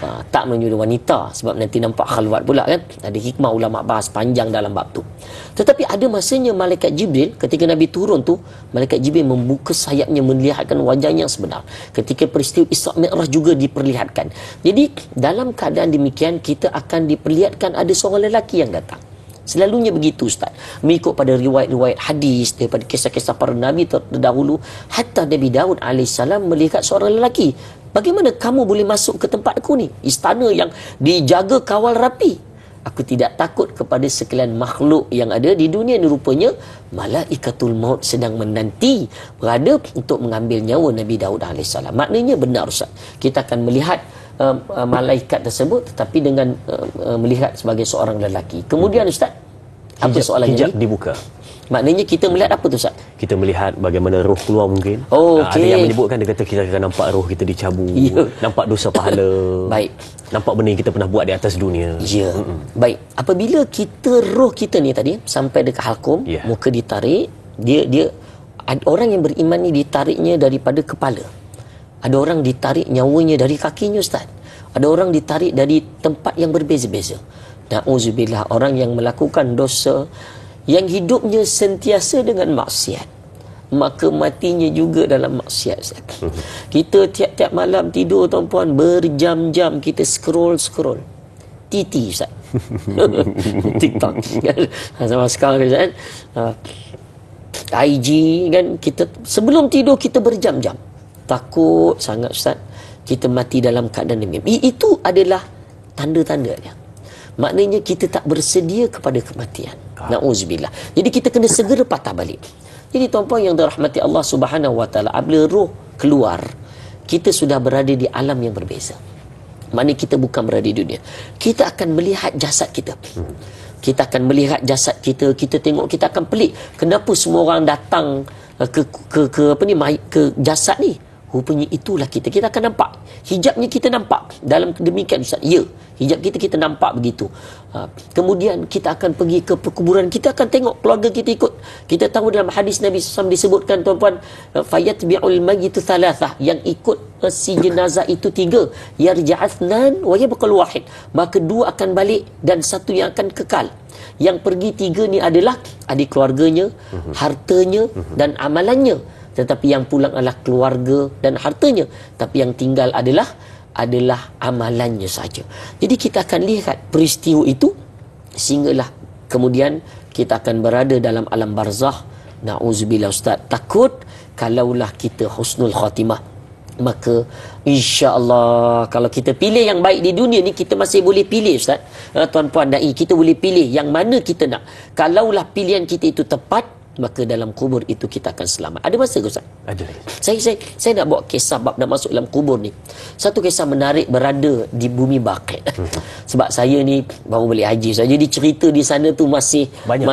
Tak menyerupai wanita, sebab nanti nampak khalwat pula kan. Ada hikmah ulama bahas panjang dalam bab tu. Tetapi ada masanya malaikat Jibril, ketika Nabi turun tu, malaikat Jibril membuka sayapnya melihatkan wajahnya yang sebenar. Ketika peristiwa Isra Mi'raj juga diperlihatkan. Jadi dalam keadaan demikian, kita akan diperlihatkan ada seorang lelaki yang datang. Selalunya begitu, Ustaz. Mengikut pada riwayat-riwayat hadis daripada kisah-kisah para Nabi terdahulu, hatta Nabi Daud AS melihat seorang lelaki. Bagaimana kamu boleh masuk ke tempat aku ni? Istana yang dijaga kawal rapi. Aku tidak takut kepada sekalian makhluk yang ada di dunia ni. Rupanya malaikatul maut sedang menanti berada untuk mengambil nyawa Nabi Daud AS. Maknanya benar Ustaz. Kita akan melihat malaikat tersebut tetapi dengan melihat sebagai seorang lelaki. Kemudian Ustaz, apa soalannya hijab ni? Dibuka. Maknanya kita melihat apa tu Ustaz? Kita melihat bagaimana roh keluar mungkin. Oh, Ada okey. yang menyebutkan, dia kata kita akan nampak roh kita dicabut, Ya. nampak dosa pahala. Baik. Nampak benda yang kita pernah buat di atas dunia. Ya. Baik. Apabila roh kita ni tadi sampai dekat halkum, Ya. muka ditarik, dia ada orang yang beriman ni ditariknya daripada kepala. Ada orang ditarik nyawanya dari kakinya Ustaz. Ada orang ditarik dari tempat yang berbeza-beza. Na'udzubillah, orang yang melakukan dosa, yang hidupnya sentiasa dengan maksiat, maka matinya juga dalam maksiat. Kita tiap-tiap malam tidur tuan-puan, berjam-jam kita scroll titi Ustaz. TikTok sama sekarang Ustaz, IG kan, kita sebelum tidur kita berjam-jam. Takut sangat Ustaz kita mati dalam keadaan demikian. Itu adalah tanda-tandanya. Maknanya kita tak bersedia kepada kematian. Na'udzubillah. Jadi kita kena segera patah balik. Jadi tuan-puan yang dirahmati Allah Subhanahu Wa Taala, apabila roh keluar, kita sudah berada di alam yang berbeza. Maknanya kita bukan berada di dunia. Kita akan melihat jasad kita. Kita akan melihat jasad kita. Kita tengok, kita akan pelik. Kenapa semua orang datang ke jasad ni? Rupanya itulah kita. Kita akan nampak. Hijabnya kita nampak. Dalam demikian Ustaz. Ya. Hijab kita nampak begitu. Kemudian kita akan pergi ke perkuburan. Kita akan tengok keluarga kita ikut. Kita tahu dalam hadis Nabi SAW disebutkan tuan-puan, fayatbi'ul mayyitu thalathah. Yang ikut si jenazah itu 3. Yarja'athnan wa yabqal wahid. Maka 2 akan balik dan 1 yang akan kekal. Yang pergi 3 ni adalah adik keluarganya, hartanya dan amalannya. Tetapi yang pulang adalah keluarga dan hartanya. Tapi yang tinggal adalah amalannya saja. Jadi kita akan lihat peristiwa itu sehinggalah kemudian kita akan berada dalam alam barzakh. Na'udzubillah Ustaz. Takut kalaulah kita husnul khatimah, maka insya-Allah kalau kita pilih yang baik di dunia ni, kita masih boleh pilih Ustaz. Tuan-puan dai, kita boleh pilih yang mana kita nak. Kalaulah pilihan kita itu tepat, maka dalam kubur itu kita akan selamat. Ada masa ke Ustaz? Ada. Saya nak bawa kisah bab nak masuk dalam kubur ni. Satu kisah menarik berada di bumi Baqi'. Sebab saya ni baru balik haji. Jadi cerita di sana tu masih banyak.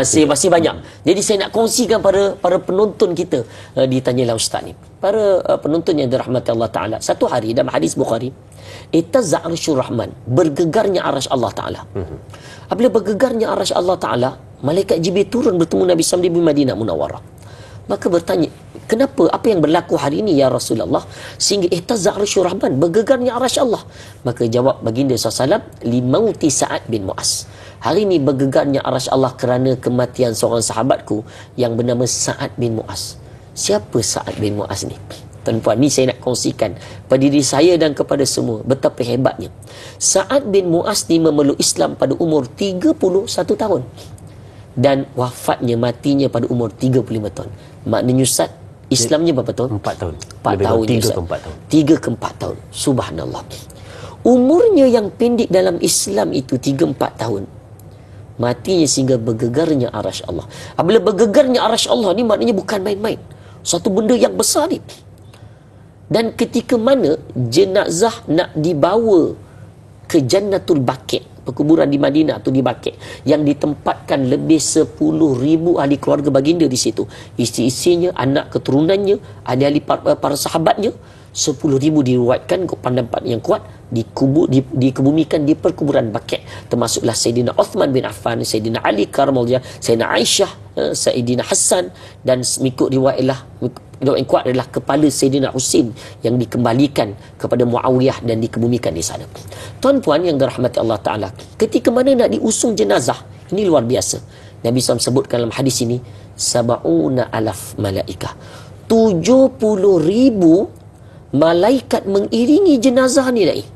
Jadi saya nak kongsikan para penonton kita di Tanyalah Ustaz ni. Para penonton yang dirahmati Allah Ta'ala. Satu hari dalam hadis Bukhari, Ittazza' arsyur rahman, bergegarnya arasy Allah Ta'ala. Apabila bergegarnya arasy Allah Ta'ala, malaikat Jibril turun bertemu Nabi SAW di Madinah Munawwarah. Maka bertanya, kenapa? Apa yang berlaku hari ini ya Rasulullah sehingga ihtazza' arsyur rahman, bergegarnya arasy Allah? Maka jawab baginda SAW, limauti Sa'ad bin Mu'az. Hari ini bergegarnya arasy Allah kerana kematian seorang sahabatku yang bernama Sa'ad bin Mu'az. Siapa Sa'ad bin Mu'az ni? Tuan-puan, ni saya nak kongsikan pada diri saya dan kepada semua betapa hebatnya. Sa'ad bin Mu'az ni memeluk Islam pada umur 31 tahun. Dan wafatnya, matinya pada umur 35 tahun. Maknanya Ustaz, Islamnya berapa tahun? 4 tahun. 4 tahun. 3 ke 4 tahun. 3 ke 4 tahun. Subhanallah. Umurnya yang pendek dalam Islam itu 3-4 tahun. Matinya sehingga bergegarnya arasy Allah. Apabila bergegarnya arasy Allah ni maknanya bukan main-main. Satu benda yang besar ni. Dan ketika mana jenazah nak dibawa ke Jannatul Baqi', perkuburan di Madinah atau di Baqi', yang ditempatkan lebih 10,000 ahli keluarga baginda di situ, isteri-isterinya, anak keturunannya, ahli-ahli para sahabatnya, 10,000 diriwayatkan pendapat yang kuat dikebumikan di perkuburan Baqi', termasuklah Sayyidina Uthman bin Affan, Sayyidina Ali karamallahu, Sayyidina Aisyah, Sayyidina Hassan, dan mengikut riwayatlah yang kuat adalah kepala Sayyidina Husin yang dikembalikan kepada Muawiyah dan dikebumikan di sana. Tuan-puan yang dirahmati Allah Ta'ala, ketika mana nak diusung jenazah, ini luar biasa. Nabi SAW sebutkan dalam hadis ini, 70,000 malaikah, 70,000 malaikat mengiringi jenazah ni lagi.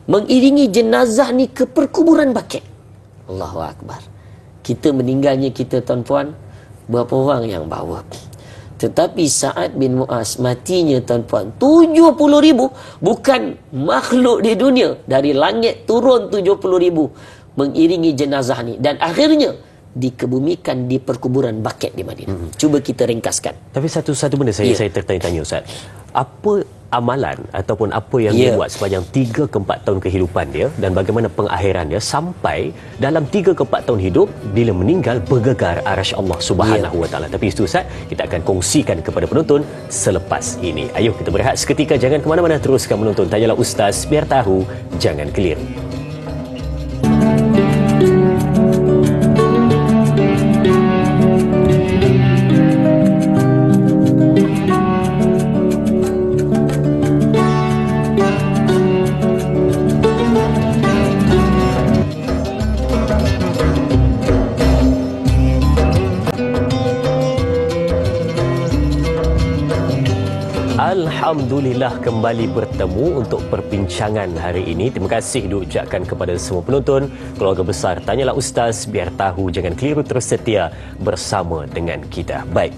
Mengiringi jenazah ni ke perkuburan Baqi'. Allahu Akbar. Kita meninggalnya kita tuan-puan, berapa orang yang bawa? Tetapi Sa'ad bin Mu'az matinya tuan-puan 70,000, bukan makhluk di dunia, dari langit turun 70,000 mengiringi jenazah ni, dan akhirnya dikebumikan di perkuburan Baqi' di Madinah. Cuba kita ringkaskan. Tapi satu benda saya tertanya-tanya Ustaz. Apa amalan ataupun apa yang dia buat sepanjang 3 ke 4 tahun kehidupan dia, dan bagaimana pengakhiran dia sampai dalam 3 ke 4 tahun hidup bila meninggal bergegar arasy Allah Subhanahu Wa Taala. Tapi itu Ustaz, kita akan kongsikan kepada penonton selepas ini. Ayuh kita berehat seketika, jangan ke mana-mana, teruskan menonton Tanyalah Ustaz, biar tahu jangan keliru. Alhamdulillah kembali bertemu untuk perbincangan hari ini. Terima kasih diucapkan kepada semua penonton, keluarga besar Tanyalah Ustaz, biar tahu jangan keliru, terus setia bersama dengan kita. Baik.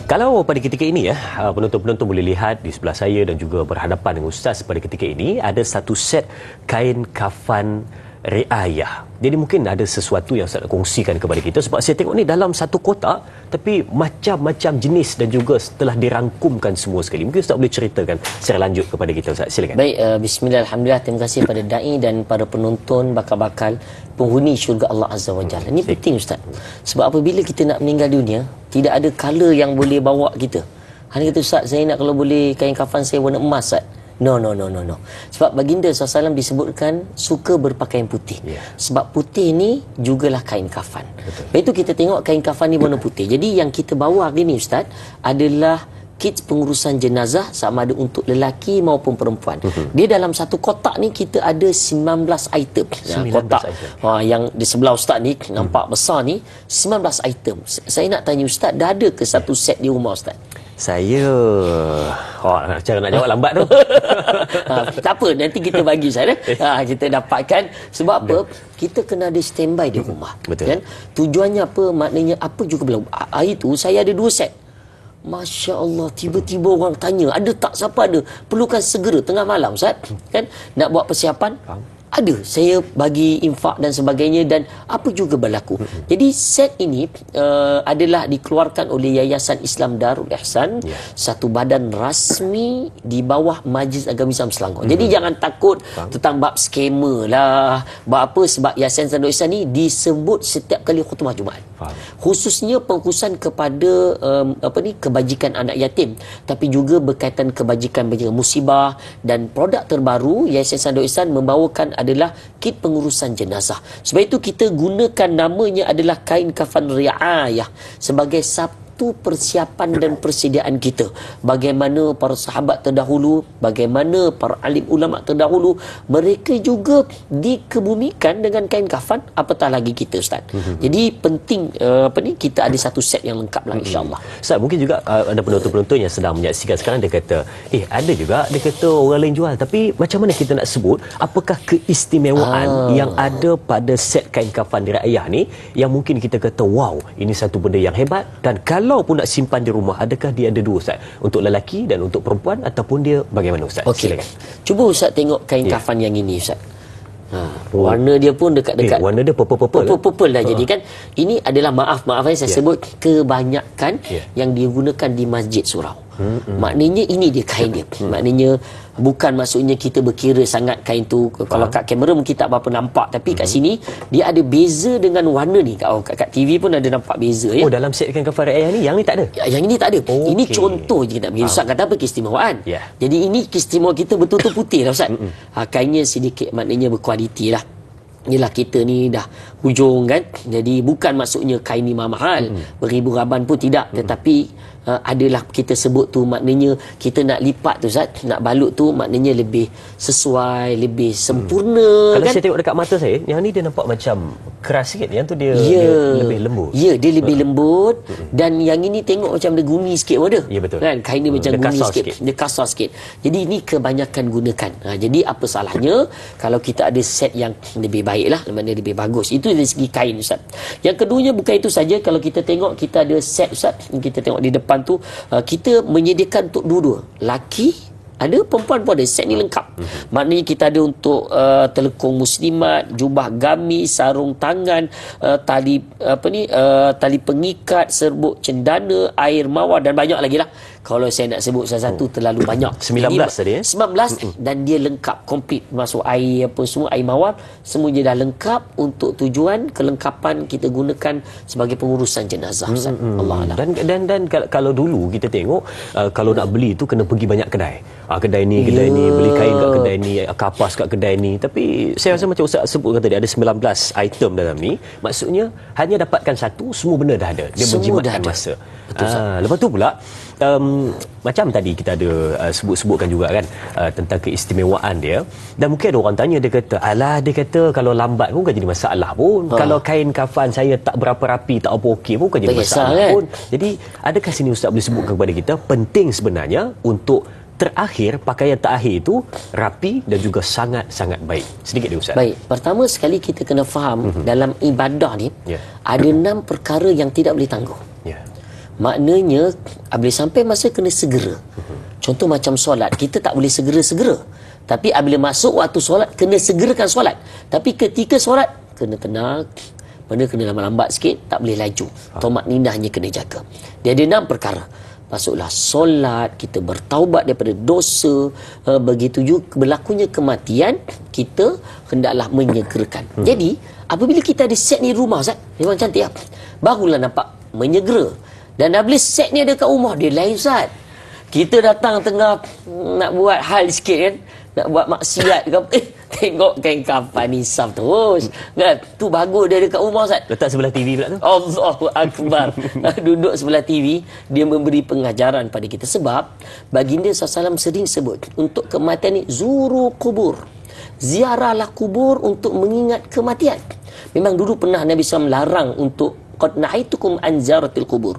Kalau pada ketika ini penonton-penonton boleh lihat di sebelah saya dan juga berhadapan dengan Ustaz pada ketika ini ada satu set kain kafan riayah. Jadi mungkin ada sesuatu yang saya nak kongsikan kepada kita, sebab saya tengok ni dalam satu kotak tapi macam-macam jenis dan juga telah dirangkumkan semua sekali. Mungkin Ustaz boleh ceritakan secara lanjut kepada kita, Ustaz. Silakan. Baik, bismillah, alhamdulillah, terima kasih pada dai dan para penonton bakal-bakal penghuni syurga Allah Azza wa Jalla. Ini penting Ustaz. Sebab apabila kita nak meninggal dunia, tidak ada color yang boleh bawa kita. Hanya kata Ustaz, saya nak kalau boleh kain kafan saya warna emas, Ustaz. No. Sebab baginda SAW disebutkan suka berpakaian putih. Sebab putih ni jugalah kain kafan. Lepas itu kita tengok kain kafan ni warna putih. Jadi yang kita bawa hari ni Ustaz adalah kit pengurusan jenazah, sama ada untuk lelaki maupun perempuan. Dia dalam satu kotak ni kita ada 19 item. 19 kotak item. yang di sebelah Ustaz ni nampak besar ni 19 item. Saya nak tanya Ustaz, dah ada ke satu set di rumah Ustaz? Saya cara nak jawab lambat tu. Tak apa, nanti kita bagi Ustaz. Kita dapatkan. Sebab apa? Kita kena ada standby di rumah. Betul. Kan? Tujuannya apa? Maknanya apa juga berlaku. Hari tu saya ada 2 set. Masya Allah, tiba-tiba orang tanya, ada tak, siapa ada? Perlukan segera tengah malam Ustaz. Kan? Nak buat persiapan? Ada, saya bagi infak dan sebagainya, dan apa juga berlaku. Jadi set ini adalah dikeluarkan oleh Yayasan Islam Darul Ihsan, satu badan rasmi di bawah Majlis Agama Islam Selangor. Jadi jangan takut tentang bab skamer lah, bab apa, sebab Yayasan Darul Ihsan ni disebut setiap kali khutbah Jumaat. Khususnya pengkhususan kepada kebajikan anak yatim, tapi juga berkaitan kebajikan musibah, dan produk terbaru Yayasan Darul Ihsan membawakan adalah kit pengurusan jenazah. Sebab itu kita gunakan namanya adalah kain kafan riayah sebagai satu persiapan dan persediaan kita. Bagaimana para sahabat terdahulu, bagaimana para alim ulama terdahulu, mereka juga dikebumikan dengan kain kafan, apatah lagi kita Ustaz. Jadi penting kita ada satu set yang lengkap lah, insya-Allah. Ustaz, mungkin juga ada penonton-penonton yang sedang menyaksikan sekarang, dia kata ada juga, dia kata orang lain jual, tapi macam mana kita nak sebut apakah keistimewaan yang ada pada set kain kafan riayah ni yang mungkin kita kata wow, ini satu benda yang hebat. Dan kalau pun nak simpan di rumah, adakah dia ada 2 Ustaz, untuk lelaki dan untuk perempuan, ataupun dia bagaimana Ustaz? Silakan. Cuba Ustaz tengok kain kafan yang ini Ustaz. Warna dia pun dekat-dekat. Warna dia purple dah. Jadi kan ini adalah maaf saya sebut kebanyakan yang digunakan di masjid surau. Maknanya ini dia kain dia. Maknanya bukan maksudnya kita berkira sangat kain tu. Kalau kat kamera mungkin tak berapa nampak, tapi kat sini dia ada beza dengan warna ni. Kat TV pun ada nampak beza ya. Dalam set kain kafan riayah ni yang ni tak ada. Yang ini tak ada. Ini contoh je kita bagi. Ustaz kata apa, keistimewaan. Jadi ini keistimewaan kita betul-betul putih lah Ustaz. Kainnya sedikit maknanya berkualiti lah. Yelah, kita ni dah hujung kan, jadi bukan maksudnya kain ni mahal, beribu raban pun tidak, tetapi adalah kita sebut tu maknanya kita nak lipat tu Ustaz, nak balut tu maknanya lebih sesuai, lebih sempurna. Kalau kan? saya tengok dekat mata saya, yang ni dia nampak macam keras sikit, yang tu dia lebih lembut. Ya, dia lebih lembut, dan yang ini tengok macam dia gumi sikit pun ada. Ya, betul. Kan? Kain dia macam gumi sikit. Dia kasar sikit. Jadi ini kebanyakan gunakan. Jadi apa salahnya kalau kita ada set yang lebih baik lah, mana lebih bagus. Itu dari segi kain Ustaz. Yang keduanya bukan itu saja, kalau kita tengok kita ada set Ustaz, kita tengok di depan tu, kita menyediakan untuk dua-dua, laki Ada perempuan pun ada, set ni lengkap. Maknanya kita ada untuk telekung muslimat, jubah gamis, sarung tangan, tali tali pengikat, serbuk cendana, air mawar dan banyak lagi lah. Kalau saya nak sebut salah satu terlalu banyak. 19 tadi 19 dan dia lengkap, komplit, masuk air apa semua, air mawar, semuanya dah lengkap untuk tujuan kelengkapan kita gunakan sebagai pengurusan jenazah. Allah Alam. Dan kalau dulu kita tengok kalau nak beli tu kena pergi banyak kedai. Kedai ni, kedai ni, beli kain kat kedai ni, kapas kat kedai ni. Tapi saya rasa macam Ustaz sebut tadi ada 19 item dalam ni. Maksudnya hanya dapatkan satu, semua benda dah ada. Dia menjimatkan masa. Lepas tu pula macam tadi kita ada sebut-sebutkan juga kan tentang keistimewaan dia, dan mungkin ada orang tanya, dia kata alah, dia kata kalau lambat pun bukan jadi masalah pun, kalau kain kafan saya tak berapa rapi, tak apa okey pun bukan jadi masalah kan? Pun. Jadi adakah sini Ustaz boleh sebutkan kepada kita penting sebenarnya untuk terakhir, pakaian terakhir itu rapi dan juga sangat-sangat baik? Sedikit dia Ustaz. Baik, pertama sekali kita kena faham dalam ibadah ni ada 6 perkara yang tidak boleh tangguh. Maknanya bila sampai masa kena segera. Contoh macam solat, kita tak boleh segera-segera. Tapi bila masuk waktu solat, kena segerakan solat. Tapi ketika solat, kena tenang. Benda kena lambat-lambat sikit, tak boleh laju. Tomak ninahnya kena jaga. Dia ada 6 perkara. Masuklah solat, kita bertaubat daripada dosa, begitu juga berlakunya kematian, kita hendaklah menyegerakan. Jadi, apabila kita ada set ni rumah, Ustaz, memang cantik lah, barulah nampak menyegera. Dan dah boleh set ni ada kat rumah, dia lain Ustaz. Kita datang tengah nak buat hal sikit kan, nak buat maksiat ke apa, tengok kain kafan nisab terus kan, tu bagus dia ada kat rumah Ustaz. Letak sebelah TV pula tu. Allahu Akbar. Duduk sebelah TV, dia memberi pengajaran pada kita. Sebab baginda SAW sering sebut, untuk kematian ni zuru kubur, ziarahlah kubur untuk mengingat kematian. Memang dulu pernah Nabi SAW larang untuk qad nahaitukum an ziyaratil kubur.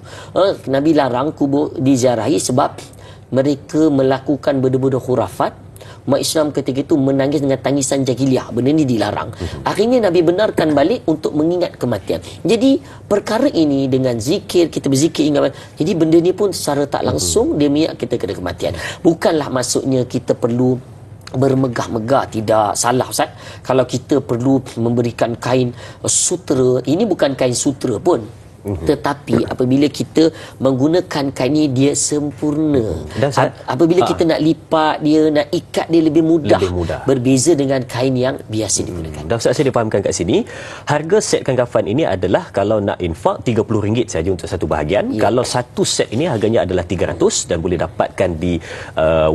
Nabi larang kubur diziarahi sebab mereka melakukan benda-benda khurafat. Umat Islam ketika itu menangis dengan tangisan jahiliah. Benda ni dilarang. Akhirnya Nabi benarkan balik untuk mengingat kematian. Jadi perkara ini dengan zikir, kita berzikir ingat. Jadi benda ni pun secara tak langsung dia mengingat kita kepada kematian. Bukanlah maksudnya kita perlu bermegah-megah, tidak, salah Ustaz. Kalau kita perlu memberikan kain sutera, ini bukan kain sutera pun, tetapi apabila kita menggunakan kain ini, dia sempurna. Dan apabila kita nak lipat dia, nak ikat dia lebih mudah. Berbeza dengan kain yang biasa digunakan. Dan Ustaz, saya difahamkan kat sini, harga set kain kafan ini adalah kalau nak infak RM30 saja untuk satu bahagian. Kalau satu set ini harganya adalah RM300 dan boleh dapatkan di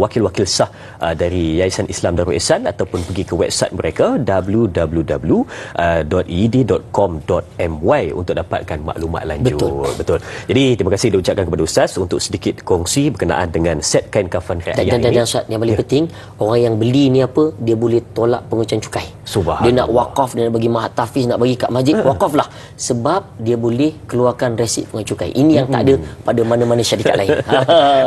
wakil-wakil sah dari Yayasan Islam Darul Ihsan ataupun pergi ke website mereka www.ed.com.my untuk dapatkan maklumat lanjut. Betul. Jadi terima kasih diucapkan kepada Ustaz untuk sedikit kongsi berkenaan dengan set kain kafan raya ini. Dan Ustaz, yang paling penting, orang yang beli ni apa, dia boleh tolak pengurusan cukai. Dia nak wakaf, dia nak bagi mahat tahfiz, nak bagi kat masjid, wakaf lah. Sebab dia boleh keluarkan resit pengurusan cukai. Ini yang tak ada pada mana-mana syarikat lain.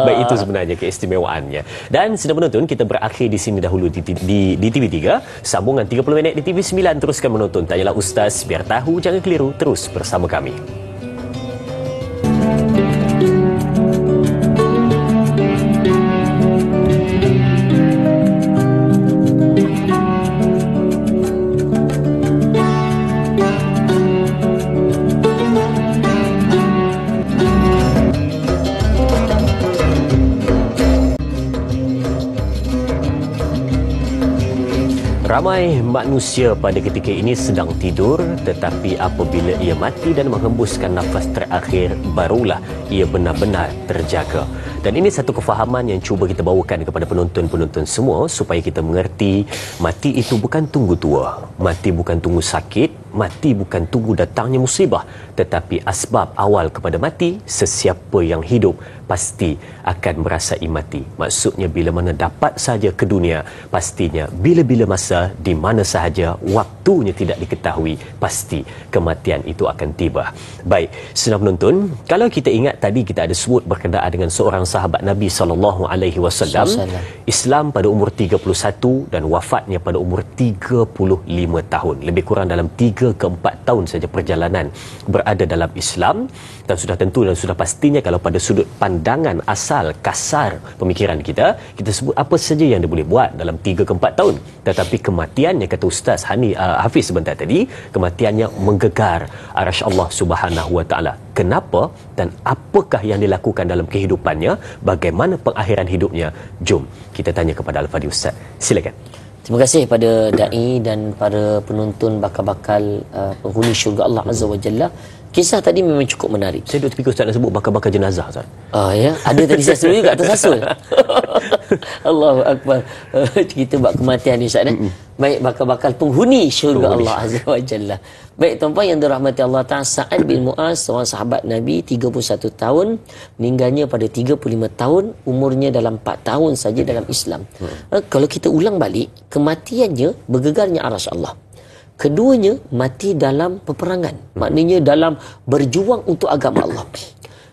Baik, itu sebenarnya keistimewaannya. Dan sedang menonton, kita berakhir di sini dahulu di TV3. Sambungan 30 minit di TV9. Teruskan menonton Tanyalah Ustaz, biar tahu jangan keliru. Terus bersama kami. Ramai manusia pada ketika ini sedang tidur, tetapi apabila ia mati dan menghembuskan nafas terakhir, barulah ia benar-benar terjaga. Dan ini satu kefahaman yang cuba kita bawakan kepada penonton-penonton semua supaya kita mengerti mati itu bukan tunggu tua, mati bukan tunggu sakit, mati bukan tunggu datangnya musibah, tetapi asbab awal kepada mati, sesiapa yang hidup pasti akan merasai mati. Maksudnya bila mana dapat saja ke dunia, pastinya bila-bila masa di mana sahaja waktunya tidak diketahui, pasti kematian itu akan tiba. Baik, senang menonton, kalau kita ingat tadi kita ada sebut berkenaan dengan seorang sahabat Nabi SAW. Islam pada umur 31 dan wafatnya pada umur 35 tahun. Lebih kurang dalam 3 ke 4 tahun saja perjalanan berada dalam Islam. Dan sudah tentu dan sudah pastinya kalau pada sudut pandangan asal kasar pemikiran kita sebut apa saja yang dia boleh buat dalam 3 ke 4 tahun. Tetapi kematiannya, kata Ustaz Hafiz sebentar tadi, kematiannya menggegar arasy Allah Subhanahu Wa Taala. Kenapa dan apakah yang dilakukan dalam kehidupannya? Bagaimana pengakhiran hidupnya? Jom kita tanya kepada Al-Fadhil Ustaz. Silakan. Terima kasih pada dai dan para penonton bakal-bakal penghuni syurga Allah Azza wa Jalla. Kisah tadi memang cukup menarik. Saya duk terfikir Ustaz nak sebut bakal-bakal jenazah, Ustaz. Ya, ada tadi saya sebut juga tersasul. Allahu Akbar. Kita buat kematian ni, Ustaz. Baik, bakal-bakal penghuni syurga Allah Azza wa Jalla. Baik, tuan-tuan yang dirahmati Allah Ta'ala, Sa'ad bin Mu'az, seorang sahabat Nabi, 31 tahun, meninggalnya pada 35 tahun, umurnya dalam 4 tahun saja dalam Islam. Kalau kita ulang balik, kematiannya bergegarnya arasy Allah. Keduanya mati dalam peperangan, maknanya dalam berjuang untuk agama Allah.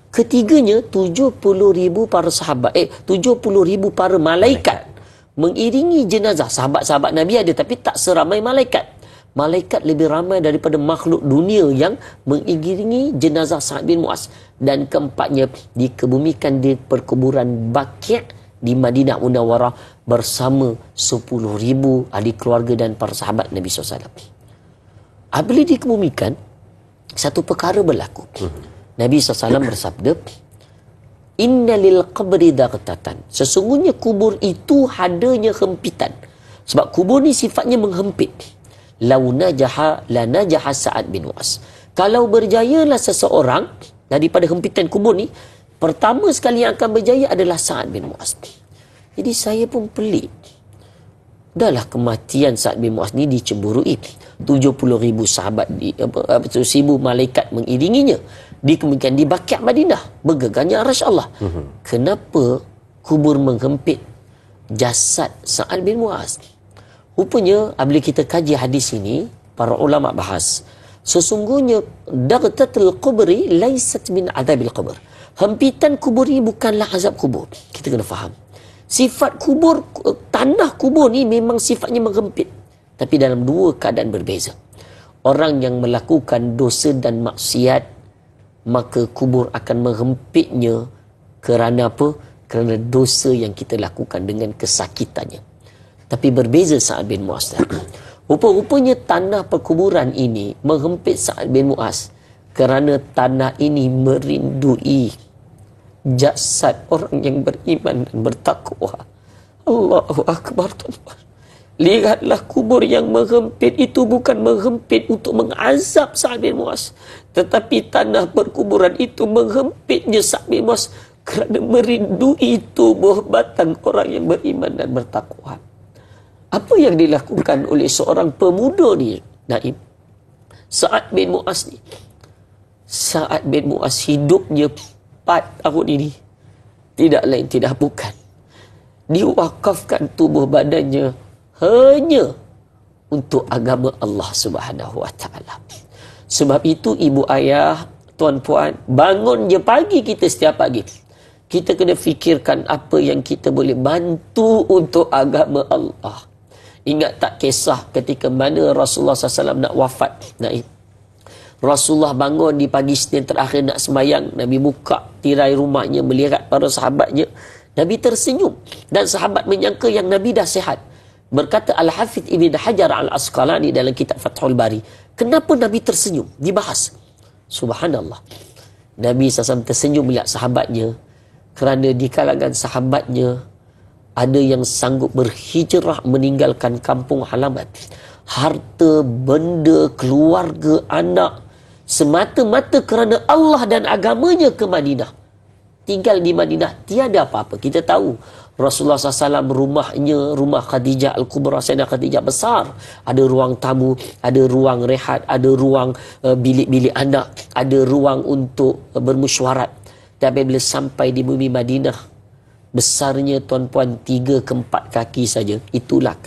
Ketiganya 70,000 para sahabat, 70,000 para malaikat mengiringi jenazah. Sahabat-sahabat Nabi ada tapi tak seramai malaikat. Malaikat lebih ramai daripada makhluk dunia yang mengiringi jenazah Sa'ad bin Mu'az. Dan keempatnya dikebumikan di perkuburan Baqi' di Madinah Munawwarah bersama 10,000 ahli keluarga dan para sahabat Nabi SAW. Apabila dikebumikan, satu perkara berlaku. Nabi SAW bersabda, "Inna lil qabri daqtatan." Sesungguhnya kubur itu adanya hempitan. Sebab kubur ni sifatnya menghempit. "Lau najaha la najaha Sa'ad bin Mu'az." Kalau berjayalah seseorang daripada hempitan kubur ni, pertama sekali yang akan berjaya adalah Sa'ad bin Mu'az. Jadi saya pun pelik. Dahlah kematian Sa'ad bin Mu'az ni dicemburui. 70,000 sahabat, 1000 malaikat mengiringinya. Kemudian di Baqi' Madinah, bergegarnya arasy Allah. Kenapa kubur menghempit jasad Sa'ad bin Mu'az? Rupanya apabila kita kaji hadis ini, para ulama bahas, sesungguhnya daqtatul qubri laysat min adzabil qabr. Hempitan kubur ini bukanlah azab kubur. Kita kena faham. Sifat kubur, tanah kubur ni memang sifatnya menghempit. Tapi dalam dua keadaan berbeza. Orang yang melakukan dosa dan maksiat, maka kubur akan menghempitnya kerana apa? Kerana dosa yang kita lakukan dengan kesakitannya. Tapi berbeza Sa'ad bin Mu'az. Rupa-rupanya tanah perkuburan ini menghempit Sa'ad bin Mu'az kerana tanah ini merindui jasad orang yang beriman dan bertakwa. Allahu Akbar. Lihatlah, kubur yang menghempit itu bukan menghempit untuk mengazab Sa'ad bin Mu'az, tetapi tanah perkuburan itu menghempitnya Sa'ad bin Mu'az kerana merindui tubuh batang orang yang beriman dan bertakwa. Apa yang dilakukan oleh seorang pemuda ni, Naim? Sa'ad bin Mu'az ni. Sa'ad bin Mu'az hidupnya 4 tahun ini tidak lain tidak bukan diwakafkan tubuh badannya hanya untuk agama Allah Subhanahu Wa Taala. Sebab itu ibu ayah, tuan-puan, bangun je pagi kita setiap pagi. Kita kena fikirkan apa yang kita boleh bantu untuk agama Allah. Ingat tak kisah ketika mana Rasulullah SAW nak wafat? Rasulullah bangun di pagi Isnin terakhir nak sembahyang. Nabi buka tirai rumahnya, melihat para sahabatnya. Nabi tersenyum. Dan sahabat menyangka yang Nabi dah sihat. Berkata Al-Hafidh Ibn Hajar Al-Asqalani dalam kitab Fathul Bari, kenapa Nabi tersenyum? Dibahas. Subhanallah. Nabi SAW tersenyum melihat sahabatnya kerana di kalangan sahabatnya ada yang sanggup berhijrah meninggalkan kampung halaman, harta, benda, keluarga, anak, semata-mata kerana Allah dan agamanya ke Madinah. Tinggal di Madinah, tiada apa-apa. Kita tahu Rasulullah SAW rumahnya, rumah Khadijah Al-Kubra, Sayyidah Khadijah besar. Ada ruang tamu, ada ruang rehat, ada ruang bilik-bilik anak, ada ruang untuk bermesyuarat. Tapi bila sampai di bumi Madinah, besarnya tuan-puan 3 ke 4 kaki saja. Itulah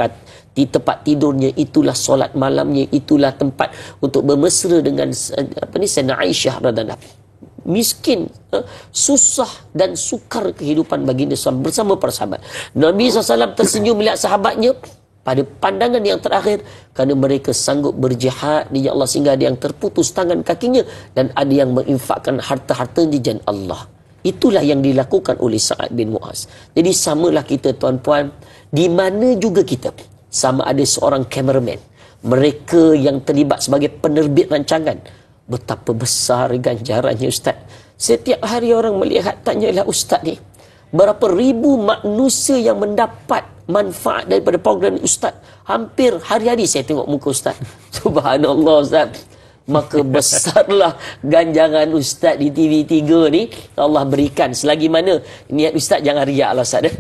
di tempat tidurnya, itulah solat malamnya, itulah tempat untuk bermesra dengan Sayyidina Aisyah radhiyallahu anha. miskin, susah dan sukar kehidupan baginda SAW bersama para sahabat. Nabi SAW tersenyum melihat sahabatnya pada pandangan yang terakhir kerana mereka sanggup berjihad di jalan Allah sehingga ada yang terputus tangan kakinya dan ada yang menginfakkan harta-harta di jalan Allah. Itulah yang dilakukan oleh Sa'ad bin Mu'az. Jadi samalah kita tuan-puan, di mana juga kita, sama ada seorang kameraman, mereka yang terlibat sebagai penerbit rancangan, betapa besar ganjarannya Ustaz. Setiap hari orang melihat, tanyalah Ustaz ni, berapa ribu manusia yang mendapat manfaat daripada program Ustaz. Hampir hari-hari saya tengok muka Ustaz. Subhanallah Ustaz. Maka besarlah ganjaran Ustaz di TV3 ni Allah berikan. Selagi mana niat Ustaz jangan riak lah Ustaz.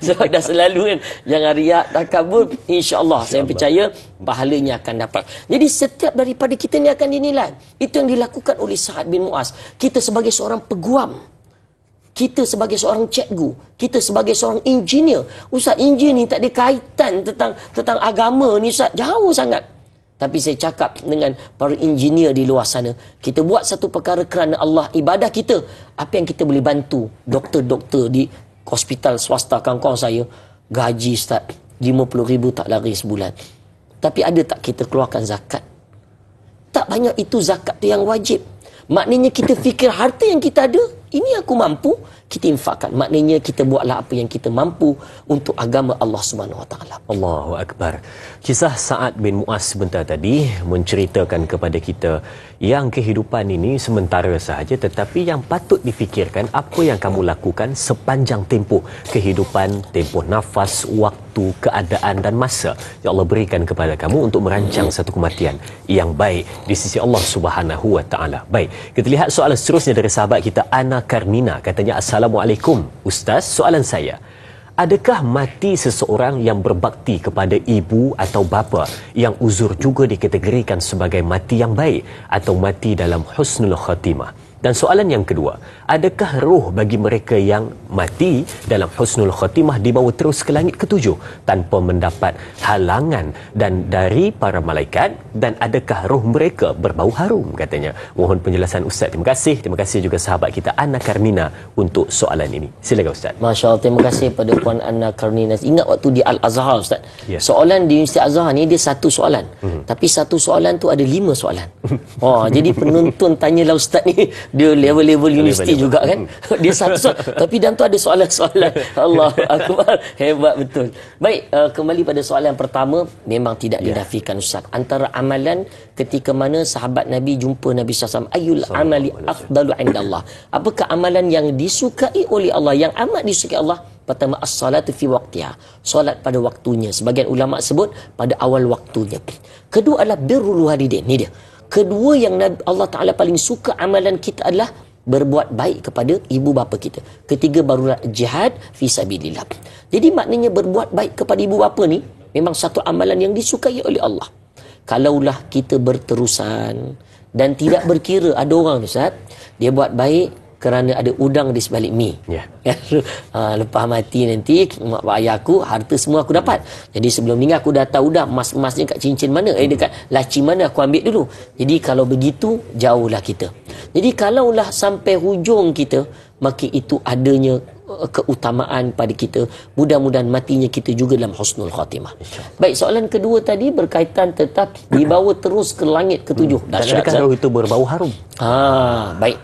Sebab dah selalu kan, jangan riak, takabur, insya-Allah saya percaya pahalanya akan dapat. Jadi setiap daripada kita ni akan dinilai. Itu yang dilakukan oleh Sa'ad bin Mu'az. Kita sebagai seorang peguam, kita sebagai seorang cikgu, kita sebagai seorang engineer. Ustaz, engineer ni tak ada kaitan tentang agama ni Ustaz, jauh sangat. Tapi saya cakap dengan para engineer di luar sana, kita buat satu perkara kerana Allah, ibadah kita, apa yang kita boleh bantu doktor-doktor di hospital swasta kawan-kawan saya, gaji Ustaz 50,000 tak lari sebulan. Tapi ada tak kita keluarkan zakat? Tak banyak, itu zakat tu yang wajib. Maknanya kita fikir harta yang kita ada, ini aku mampu, kita infakkan. Maknanya kita buatlah apa yang kita mampu untuk agama Allah Subhanahu Wa Taala. Allahu Akbar. Kisah Sa'ad bin Mu'az sebentar tadi menceritakan kepada kita yang kehidupan ini sementara sahaja, tetapi yang patut difikirkan apa yang kamu lakukan sepanjang tempoh kehidupan, tempoh nafas, waktu, keadaan dan masa yang Allah berikan kepada kamu untuk merancang satu kematian yang baik di sisi Allah Subhanahu Wa Taala. Baik, kita lihat soalan seterusnya dari sahabat kita Ana Karmina. Katanya, Assalamualaikum Ustaz, soalan saya, adakah mati seseorang yang berbakti kepada ibu atau bapa yang uzur juga dikategorikan sebagai mati yang baik atau mati dalam husnul khatimah? Dan soalan yang kedua, adakah roh bagi mereka yang mati dalam husnul khatimah dibawa terus ke langit ketujuh tanpa mendapat halangan dan dari para malaikat, dan adakah roh mereka berbau harum? Katanya. Mohon penjelasan Ustaz. Terima kasih juga sahabat kita Ana Karmina untuk soalan ini. Silakan Ustaz. Masya Allah, terima kasih pada Puan Ana Karmina. Ingat waktu di Al-Azhar Ustaz, Ya. soalan di Universiti Azhar ni dia satu soalan, tapi satu soalan tu ada 5 soalan. Oh, jadi penonton tanyalah Ustaz ni, dia level-level universiti juga kan. Dia satu soalan, tapi dalam tu ada soalan-soalan. Allahu Akbar, hebat betul. Baik, kembali pada soalan pertama, memang tidak dinafikan Ustaz. Antara amalan ketika mana sahabat Nabi jumpa Nabi SAW, ayul amali afdalu indallah, apakah amalan yang disukai oleh Allah, yang amat disukai Allah? Pertama, as-salatu fi waqtiha, solat pada waktunya. Sebagian ulama sebut pada awal waktunya. Kedua adalah birrul walidain. Ni dia. Kedua yang Allah Ta'ala paling suka amalan kita adalah berbuat baik kepada ibu bapa kita. Ketiga barulah jihad fi sabilillah. Jadi maknanya berbuat baik kepada ibu bapa ni memang satu amalan yang disukai oleh Allah. Kalaulah kita berterusan dan tidak berkira, ada orang Ustaz, dia buat baik kerana ada udang di sebalik mi. Ya. Lepas mati nanti mak ayah aku, harta semua aku dapat. Jadi sebelum meninggal aku dah tahu dah emas-emasnya kat cincin mana, dekat laci mana, aku ambil dulu. Jadi kalau begitu jauhlah kita. Jadi kalaulah sampai hujung kita, maka itu adanya keutamaan pada kita. Mudah-mudahan matinya kita juga dalam husnul khatimah. Baik, soalan kedua tadi berkaitan tetap dibawa terus ke langit ketujuh. Dan adakah roh itu berbau harum? Baik.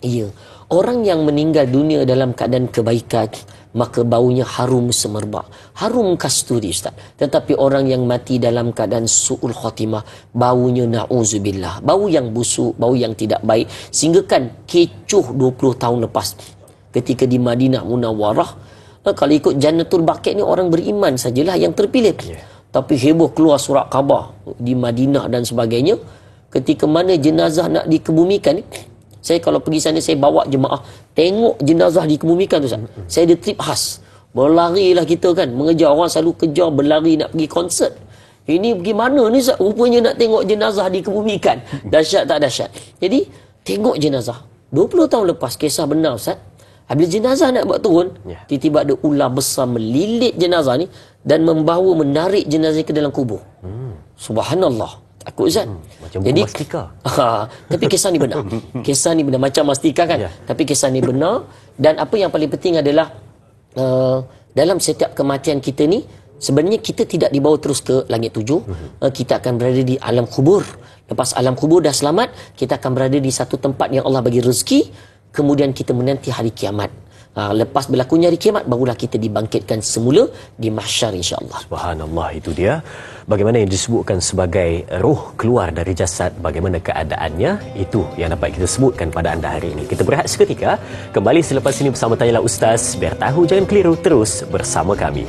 Iya. Orang yang meninggal dunia dalam keadaan kebaikan, maka baunya harum semerbak, harum kasturi Ustaz. Tetapi orang yang mati dalam keadaan su'ul khatimah, baunya na'uzubillah, bau yang busuk, bau yang tidak baik, sehingga kan kecoh 20 tahun lepas ketika di Madinah Munawwarah. Kalau ikut Jannatul Baqi' ni orang beriman sajalah yang terpilih. Tapi heboh keluar surat khabar di Madinah dan sebagainya. Ketika mana jenazah nak dikebumikan ni, saya kalau pergi sana, saya bawa jemaah tengok jenazah dikebumikan tu Ustaz. Saya ada trip khas. Berlarilah kita kan, mengejar orang, selalu kejar berlari nak pergi konsert. Ini pergi mana ni Ustaz? Rupanya nak tengok jenazah dikebumikan. Dahsyat tak dahsyat? Jadi tengok jenazah 20 tahun lepas, kisah benar Ustaz. Habis jenazah nak buat turun, tiba-tiba ada ular besar melilit jenazah ni dan membawa, menarik jenazah ke dalam kubur. Subhanallah. Takut Ustaz. Macam buku mastika. Tapi kisah ni benar. Kisah ni benar macam mastika kan. Tapi kisah ni benar. Dan apa yang paling penting adalah dalam setiap kematian kita ni, sebenarnya kita tidak dibawa terus ke langit tujuh. Kita akan berada di alam kubur. Lepas alam kubur dah selamat, kita akan berada di satu tempat yang Allah bagi rezeki. Kemudian kita menanti hari kiamat. Lepas berlakunya hari kiamat, barulah kita dibangkitkan semula di mahsyar, insya-Allah. Subhanallah, itu dia. Bagaimana yang disebutkan sebagai roh keluar dari jasad, bagaimana keadaannya, itu yang dapat kita sebutkan pada anda hari ini. Kita berehat seketika, kembali selepas ini bersama Tanyalah Ustaz. Biar tahu jangan keliru, terus bersama kami.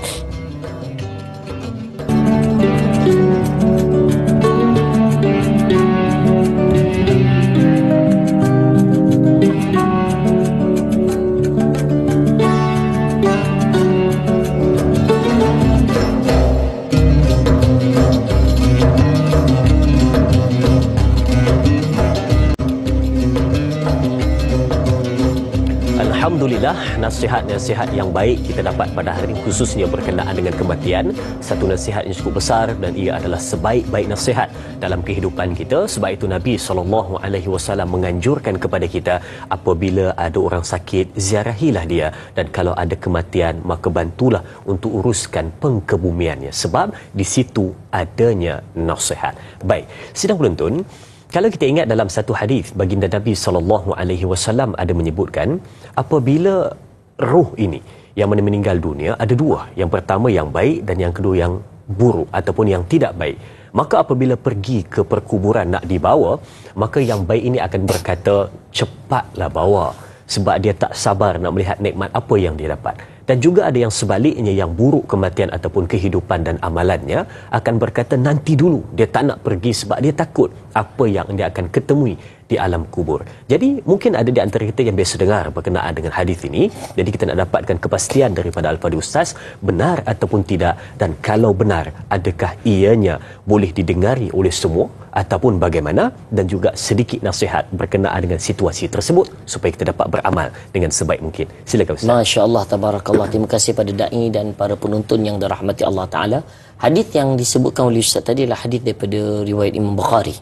Alhamdulillah, nasihat-nasihat yang baik kita dapat pada hari ini, khususnya berkenaan dengan kematian. Satu nasihat yang cukup besar dan ia adalah sebaik-baik nasihat dalam kehidupan kita. Sebab itu Nabi SAW menganjurkan kepada kita, apabila ada orang sakit, ziarahilah dia, dan kalau ada kematian, maka bantulah untuk uruskan pengkebumiannya, sebab di situ adanya nasihat. Baik, sidang penonton, kalau kita ingat dalam satu hadis, baginda Nabi SAW ada menyebutkan, apabila roh ini yang mana meninggal dunia, ada dua. Yang pertama yang baik dan yang kedua yang buruk ataupun yang tidak baik. Maka apabila pergi ke perkuburan nak dibawa, maka yang baik ini akan berkata, cepatlah bawa, sebab dia tak sabar nak melihat nikmat apa yang dia dapat. Dan juga ada yang sebaliknya, yang buruk kematian ataupun kehidupan dan amalannya, akan berkata nanti dulu, dia tak nak pergi sebab dia takut apa yang dia akan ketemui di alam kubur. Jadi mungkin ada di antara kita yang biasa dengar berkenaan dengan hadis ini. Jadi kita nak dapatkan kepastian daripada Al-Fadhil Ustaz, benar ataupun tidak, dan kalau benar, adakah ianya boleh didengari oleh semua ataupun bagaimana, dan juga sedikit nasihat berkenaan dengan situasi tersebut supaya kita dapat beramal dengan sebaik mungkin. Silakan Ustaz. Masya-Allah, tabarakallah. Terima kasih pada dai dan para penonton yang dirahmati Allah Taala. Hadis yang disebutkan oleh Ustaz tadi adalah hadis daripada riwayat Imam Bukhari.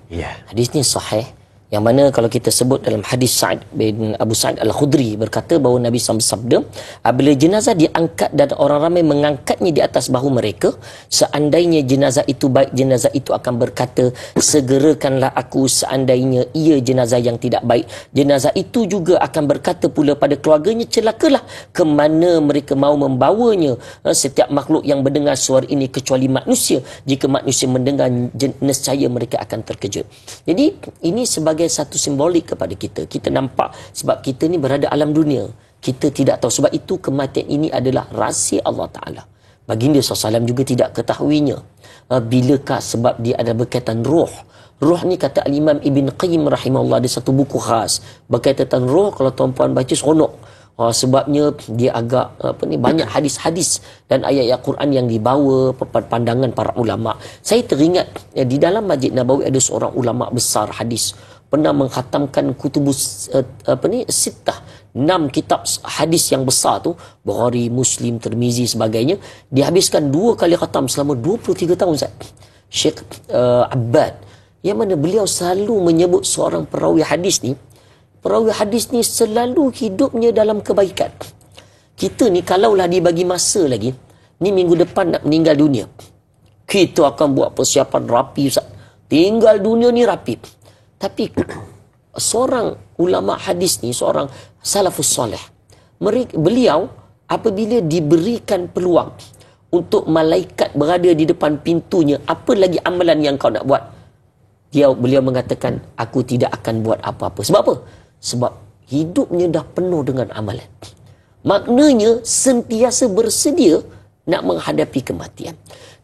Hadis ni sahih. Yang mana kalau kita sebut dalam hadis Sa'ad bin Abu Sa'id Al-Khudri berkata bahawa Nabi SAW bersabda, apabila jenazah diangkat dan orang ramai mengangkatnya di atas bahu mereka, seandainya jenazah itu baik, jenazah itu akan berkata, segerakanlah aku. Seandainya ia jenazah yang tidak baik, jenazah itu juga akan berkata pula pada keluarganya, celakalah ke mana mereka mau membawanya. Setiap makhluk yang mendengar suara ini kecuali manusia, jika manusia mendengar, nescaya mereka akan terkejut. Jadi ini sebagai satu simbolik kepada kita. Kita nampak sebab kita ni berada alam dunia, kita tidak tahu. Sebab itu kematian ini adalah rahsia Allah Ta'ala. Baginda SAW juga tidak ketahuinya. Bilakah, sebab dia ada berkaitan roh. Roh ni kata Al-Imam Ibn Qayyim rahimahullah, ada satu buku khas berkaitan tentang roh. Kalau tuan-puan baca seronok. Sebabnya dia agak banyak hadis-hadis dan ayat-ayat Quran yang dibawa pandangan para ulama. Saya teringat di dalam Masjid Nabawi ada seorang ulama besar hadis, pernah mengkhatamkan kutubus sittah, 6 kitab hadis yang besar tu, Bukhari, Muslim, Tirmizi sebagainya. Dihabiskan 2 kali khatam selama 23 tahun Ustaz. Syekh Abbad, yang mana beliau selalu menyebut seorang perawi hadis ni, selalu hidupnya dalam kebaikan. Kita ni kalaulah dibagi masa lagi, ni minggu depan nak meninggal dunia, kita akan buat persiapan rapi Ustaz. Tinggal dunia ni rapi. Tapi seorang ulama hadis ni, seorang salafus soleh, beliau apabila diberikan peluang untuk malaikat berada di depan pintunya, apa lagi amalan yang kau nak buat? Beliau mengatakan, aku tidak akan buat apa-apa. Sebab apa? Sebab hidupnya dah penuh dengan amalan. Maknanya sentiasa bersedia nak menghadapi kematian.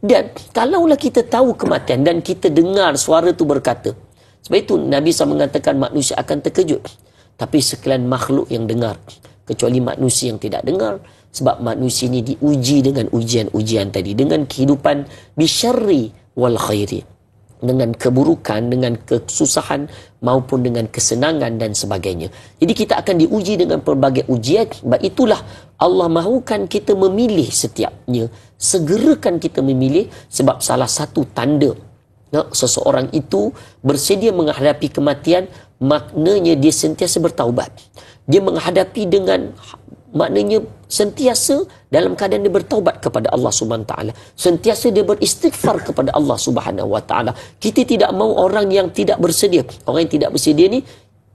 Dan kalaulah kita tahu kematian dan kita dengar suara tu berkata, sebab itu Nabi SAW mengatakan manusia akan terkejut. Tapi sekalian makhluk yang dengar, kecuali manusia yang tidak dengar. Sebab manusia ini diuji dengan ujian-ujian tadi, dengan kehidupan bisyarri wal khairi, dengan keburukan, dengan kesusahan maupun dengan kesenangan dan sebagainya. Jadi kita akan diuji dengan pelbagai ujian. Sebab itulah Allah mahukan kita memilih setiapnya. Segerakan kita memilih, sebab salah satu tanda seseorang itu bersedia menghadapi kematian, maknanya dia sentiasa bertaubat. Dia menghadapi dengan, maknanya sentiasa dalam keadaan dia bertaubat kepada Allah Subhanahu Wa Taala. Sentiasa dia beristighfar kepada Allah Subhanahu Wa Taala. Kita tidak mahu orang yang tidak bersedia. Orang yang tidak bersedia ni,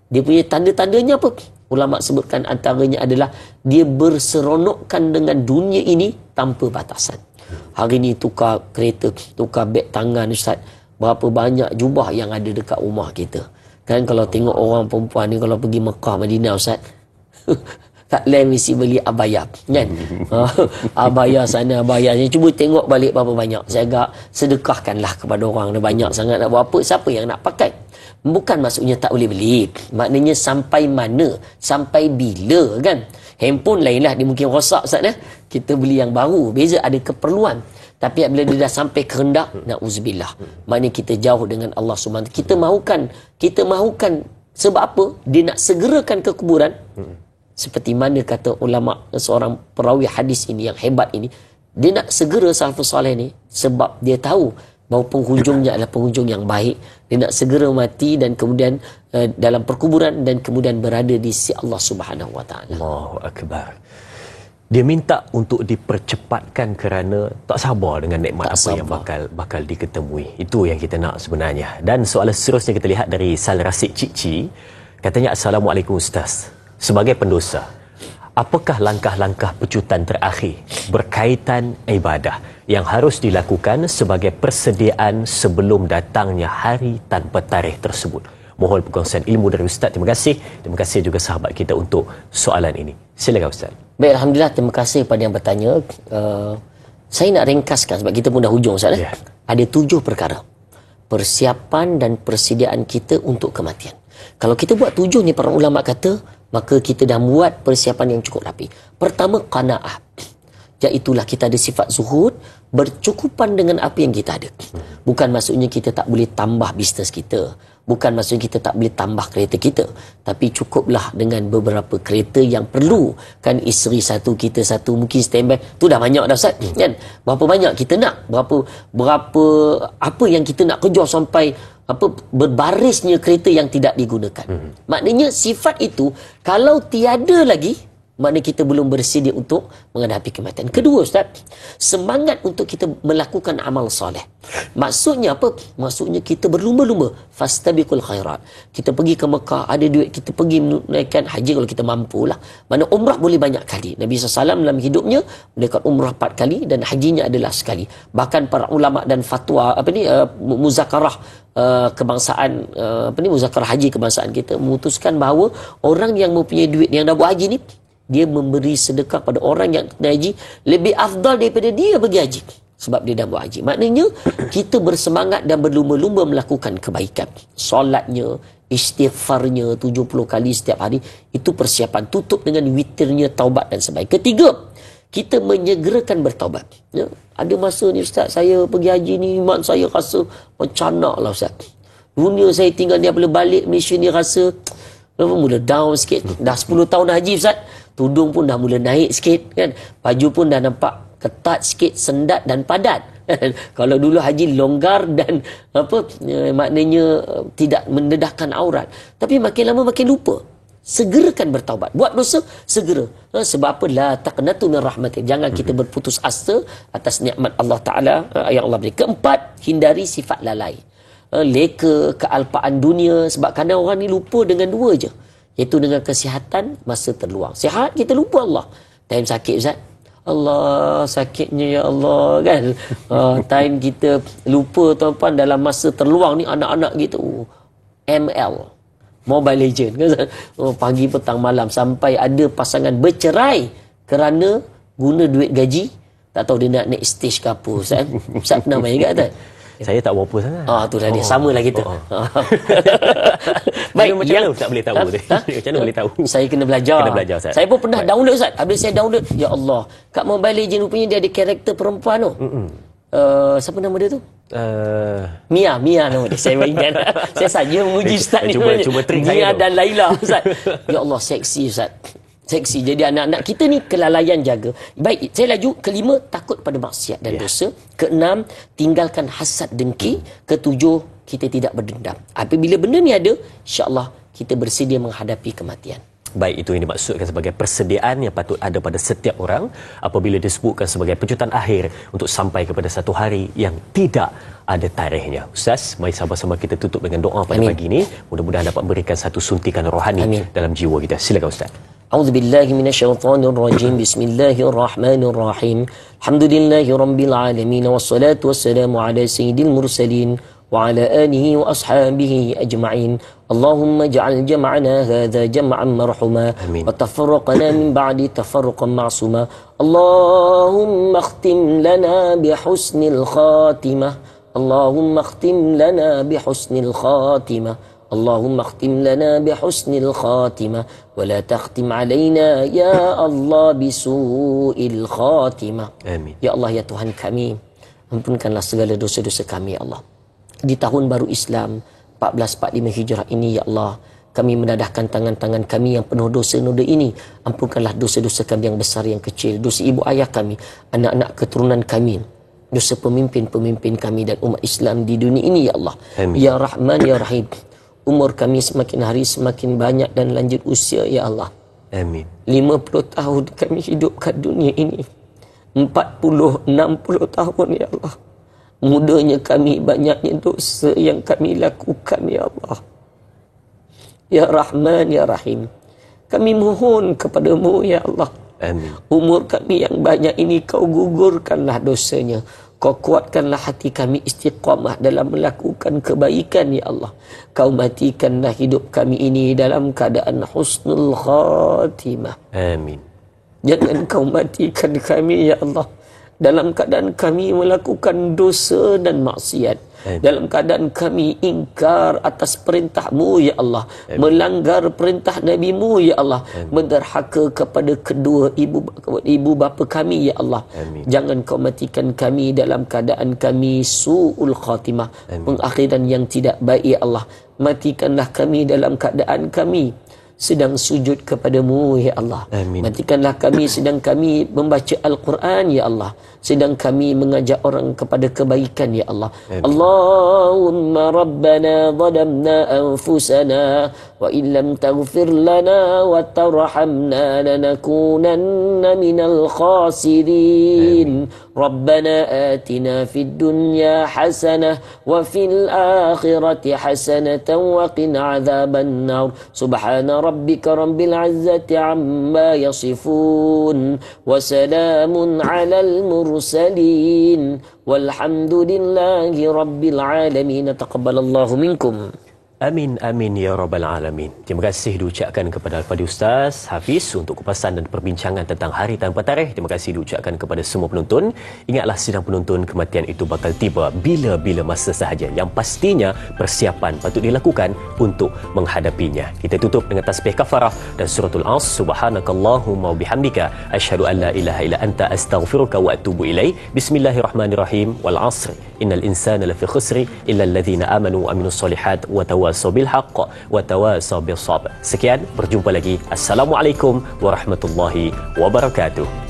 dia punya tanda-tandanya apa? Ulama sebutkan antaranya adalah dia berseronokkan dengan dunia ini tanpa batasan. Hari ni tukar kereta, tukar beg tangan Ustaz. Berapa banyak jubah yang ada dekat rumah kita. Kan kalau tengok orang perempuan ni kalau pergi Mekah, Madinah Ustaz, tak lain mesti beli abaya, kan? Abaya sana, abaya ni. Cuba tengok balik berapa banyak. Saya agak sedekahkanlah kepada orang. Ada banyak sangat nak buat apa, siapa yang nak pakai? Bukan maksudnya tak boleh beli. Maknanya sampai mana, sampai bila, kan? Handphone lainlah, dia mungkin rosak Ustaz, kita beli yang baru. Beza, ada keperluan. Tapi apabila dia dah sampai kehendak, na'uzubillah, maknanya kita jauh dengan Allah SWT. Kita mahukan sebab apa? Dia nak segerakan ke kuburan. Seperti mana kata ulama, seorang perawi hadis ini yang hebat ini, dia nak segera salafus salih ni sebab dia tahu bahawa penghujungnya adalah penghujung yang baik. Dia nak segera mati dan kemudian dalam perkuburan dan kemudian berada di sisi Allah Subhanahu Wa Taala. Allahu Akbar. Dia minta untuk dipercepatkan kerana tak sabar dengan nikmat apa yang bakal diketemui. Itu yang kita nak sebenarnya. Dan soalan seterusnya kita lihat dari Sal Rasid Cikci. Katanya, Assalamualaikum Ustaz. Sebagai pendosa, apakah langkah-langkah pecutan terakhir berkaitan ibadah yang harus dilakukan sebagai persediaan sebelum datangnya hari tanpa tarikh tersebut? Mohon perkongsian ilmu dari Ustaz. Terima kasih. Terima kasih juga sahabat kita untuk soalan ini. Silakan Ustaz. Baik, Alhamdulillah, terima kasih kepada yang bertanya. Saya nak ringkaskan sebab kita pun dah hujung Ustaz. Yeah. Ada 7 perkara persiapan dan persediaan kita untuk kematian. Kalau kita buat 7 ni, para ulama kata, maka kita dah buat persiapan yang cukup rapi. Pertama, qanaah. Iaitulah kita ada sifat zuhud, bercukupan dengan apa yang kita ada. Bukan maksudnya kita tak boleh tambah bisnes kita. Bukan maksudnya kita tak boleh tambah kereta kita. Tapi cukuplah dengan beberapa kereta yang perlu. Kan isteri satu, kita satu, mungkin standby. Tu dah banyak dah Ustaz. Kan? Berapa banyak kita nak? Berapa apa yang kita nak kejar sampai berbarisnya kereta yang tidak digunakan. Maknanya sifat itu kalau tiada lagi, maknanya kita belum bersedia untuk menghadapi kematian. Kedua Ustaz, semangat untuk kita melakukan amal soleh. Maksudnya apa? Maksudnya kita berlumba-lumba. Fastabiqul khairat. Kita pergi ke Mekah, ada duit, kita pergi menunaikan haji kalau kita mampu lah. Mana umrah boleh banyak kali. Nabi SAW dalam hidupnya melakukan umrah 4 kali dan hajinya adalah sekali. Bahkan para ulama dan fatwa muzakarah kebangsaan muzakarah haji kebangsaan kita memutuskan bahawa orang yang mempunyai duit yang dah buat haji ni, dia memberi sedekah pada orang yang kena haji lebih afdal daripada dia pergi haji sebab dia dah buat haji. Maknanya kita bersemangat dan berlumba-lumba melakukan kebaikan. Solatnya, istighfarnya 70 kali setiap hari, itu persiapan. Tutup dengan witirnya taubat dan sebagainya. Ketiga, kita menyegerakan bertaubat. Ya, ada masa ni Ustaz, saya pergi haji ni, iman saya rasa macam nak lah Ustaz. Dunia saya tinggal ni, apabila balik Malaysia ni rasa mula down sikit. Dah 10 tahun haji Ustaz, tudung pun dah mula naik sikit kan. Baju pun dah nampak ketat sikit, sendat dan padat. Kalau dulu haji longgar dan maknanya tidak mendedahkan aurat. Tapi makin lama makin lupa. Segerakan bertaubat. Buat dosa, segera. Sebab apa? La taqnatu min rahmatin. Jangan kita berputus asa atas nikmat Allah Ta'ala yang Allah beri. Keempat, hindari sifat lalai. Leka, kealpaan dunia. Sebab kadang orang ni lupa dengan 2 je. Iaitu dengan kesihatan, masa terluang. Sihat, kita lupa Allah. Time sakit Ustaz, Allah, sakitnya ya Allah kan. Time kita lupa tuan-tuan dalam masa terluang ni, anak-anak gitu ML, Mobile Legend kan? Pagi, petang, malam. Sampai ada pasangan bercerai kerana guna duit gaji. Tak tahu dia nak naik stage ke apa Ustaz. Ustaz pernah main ingat tak? Saya tak berapa sangat. Tu dah dia. Sama lah kita. Baik, macam mana tak boleh tahu tu? Macam mana boleh tahu? Saya kena belajar. Ustaz. Saya pun pernah download Ustaz. Habis saya download, ya Allah, kat Mobile Legends rupanya dia ada karakter perempuan tu. Siapa nama dia tu? Mia nama dia. Saya ingat. Saya saja menguji Ustaz ni. Cuba trick Mia saya dan Laila Ustaz. Ya Allah, seksi Ustaz. Seksi. Jadi anak-anak kita ni kelalaian jaga. Baik, saya laju. Kelima, takut pada maksiat dan dosa. Keenam, tinggalkan hasad dengki. Ketujuh, kita tidak berdendam. Apabila benda ni ada, insya-Allah kita bersedia menghadapi kematian. Baik, itu yang dimaksudkan sebagai persediaan yang patut ada pada setiap orang apabila disebutkan sebagai pejutan akhir untuk sampai kepada satu hari yang tidak ada tarikhnya. Ustaz, mari sama-sama kita tutup dengan doa pada pagi ini. Mudah-mudahan dapat memberikan satu suntikan rohani dalam jiwa kita. Silakan Ustaz. أعوذ بالله من الشيطان الرجيم بسم الله الرحمن الرحيم الحمد لله رب العالمين والصلاة والسلام على سيد المرسلين وعلى آله وأصحابه أجمعين اللهم اجعل جمعنا هذا جمعا مرحوما وتفرقنا من بعد تفرقا معصوما اللهم اختم لنا بحسن الخاتمة اللهم اختم لنا بحسن الخاتمة اللهم اختم لنا بحسن الخاتمة ولا تختم علينا يا الله بسوء الخاتمة Amin. Ya Allah, ya Tuhan kami, ampunkanlah segala dosa-dosa kami ya Allah. Di tahun baru Islam 1445 Hijrah ini ya Allah, kami menadahkan tangan-tangan kami yang penuh dosa-noda ini. Ampunkanlah dosa-dosa kami yang besar yang kecil, dosa ibu ayah kami, anak-anak keturunan kami, dosa pemimpin-pemimpin kami dan umat Islam di dunia ini ya Allah. Amin. Ya Rahman ya Rahim, umur kami semakin hari semakin banyak dan lanjut usia ya Allah. Amin. 50 tahun kami hidup kat dunia ini, 40, 60 tahun ya Allah. Mudanya kami, banyaknya dosa yang kami lakukan ya Allah. Ya Rahman ya Rahim, kami mohon kepadamu ya Allah. Amin. Umur kami yang banyak ini kau gugurkanlah dosanya. Kau kuatkanlah hati kami istiqamah dalam melakukan kebaikan ya Allah. Kau matikanlah hidup kami ini dalam keadaan husnul khatimah. Amin. Jangan kau matikan kami ya Allah dalam keadaan kami melakukan dosa dan maksiat. Dalam keadaan kami ingkar atas perintah-Mu ya Allah. Melanggar perintah Nabi-Mu ya Allah. Menderhaka kepada kedua ibu bapa kami ya Allah. Jangan kau matikan kami dalam keadaan kami su'ul khatimah, pengakhiran yang tidak baik ya Allah. Matikanlah kami dalam keadaan kami sedang sujud kepadamu ya Allah. Amin. Matikanlah kami sedang kami membaca Al-Quran ya Allah, sedang kami mengajak orang kepada kebaikan ya Allah. Amin. Allahumma rabbana zalamna anfusana wa illam taghfir lana wa tarhamna lanakunanna minal khasirin. Rabbana atina fid dunya hasanah wa fil akhirati hasanatan wa qina adzaban nar. Subhana rabbika rabbil izzati amma yasifun wa salamun alal mursalin walhamdulillahi rabbil alamin. Taqabbalallahu minkum. Amin, amin ya rabbal alamin. Terima kasih diucapkan kepada Al-Fadhil Ustaz Hafiz untuk kupasan dan perbincangan tentang hari tanpa tarikh. Terima kasih diucapkan kepada semua penonton. Ingatlah sidang penonton, kematian itu bakal tiba bila-bila masa sahaja. Yang pastinya persiapan patut dilakukan untuk menghadapinya. Kita tutup dengan tasbih kafarah dan suratul As. Subhanakallahumma wa bihamdika asyhadu an la ilaha illa anta astaghfiruka wa atubu ilaik. Bismillahirrahmanirrahim. Wal 'asri innal insana lafi khusri illa alladhina amanu wa aminus solihat wa tawasaw bil haqq wa tawasaw bis sabr. Sekian, berjumpa lagi. Assalamualaikum warahmatullahi wabarakatuh.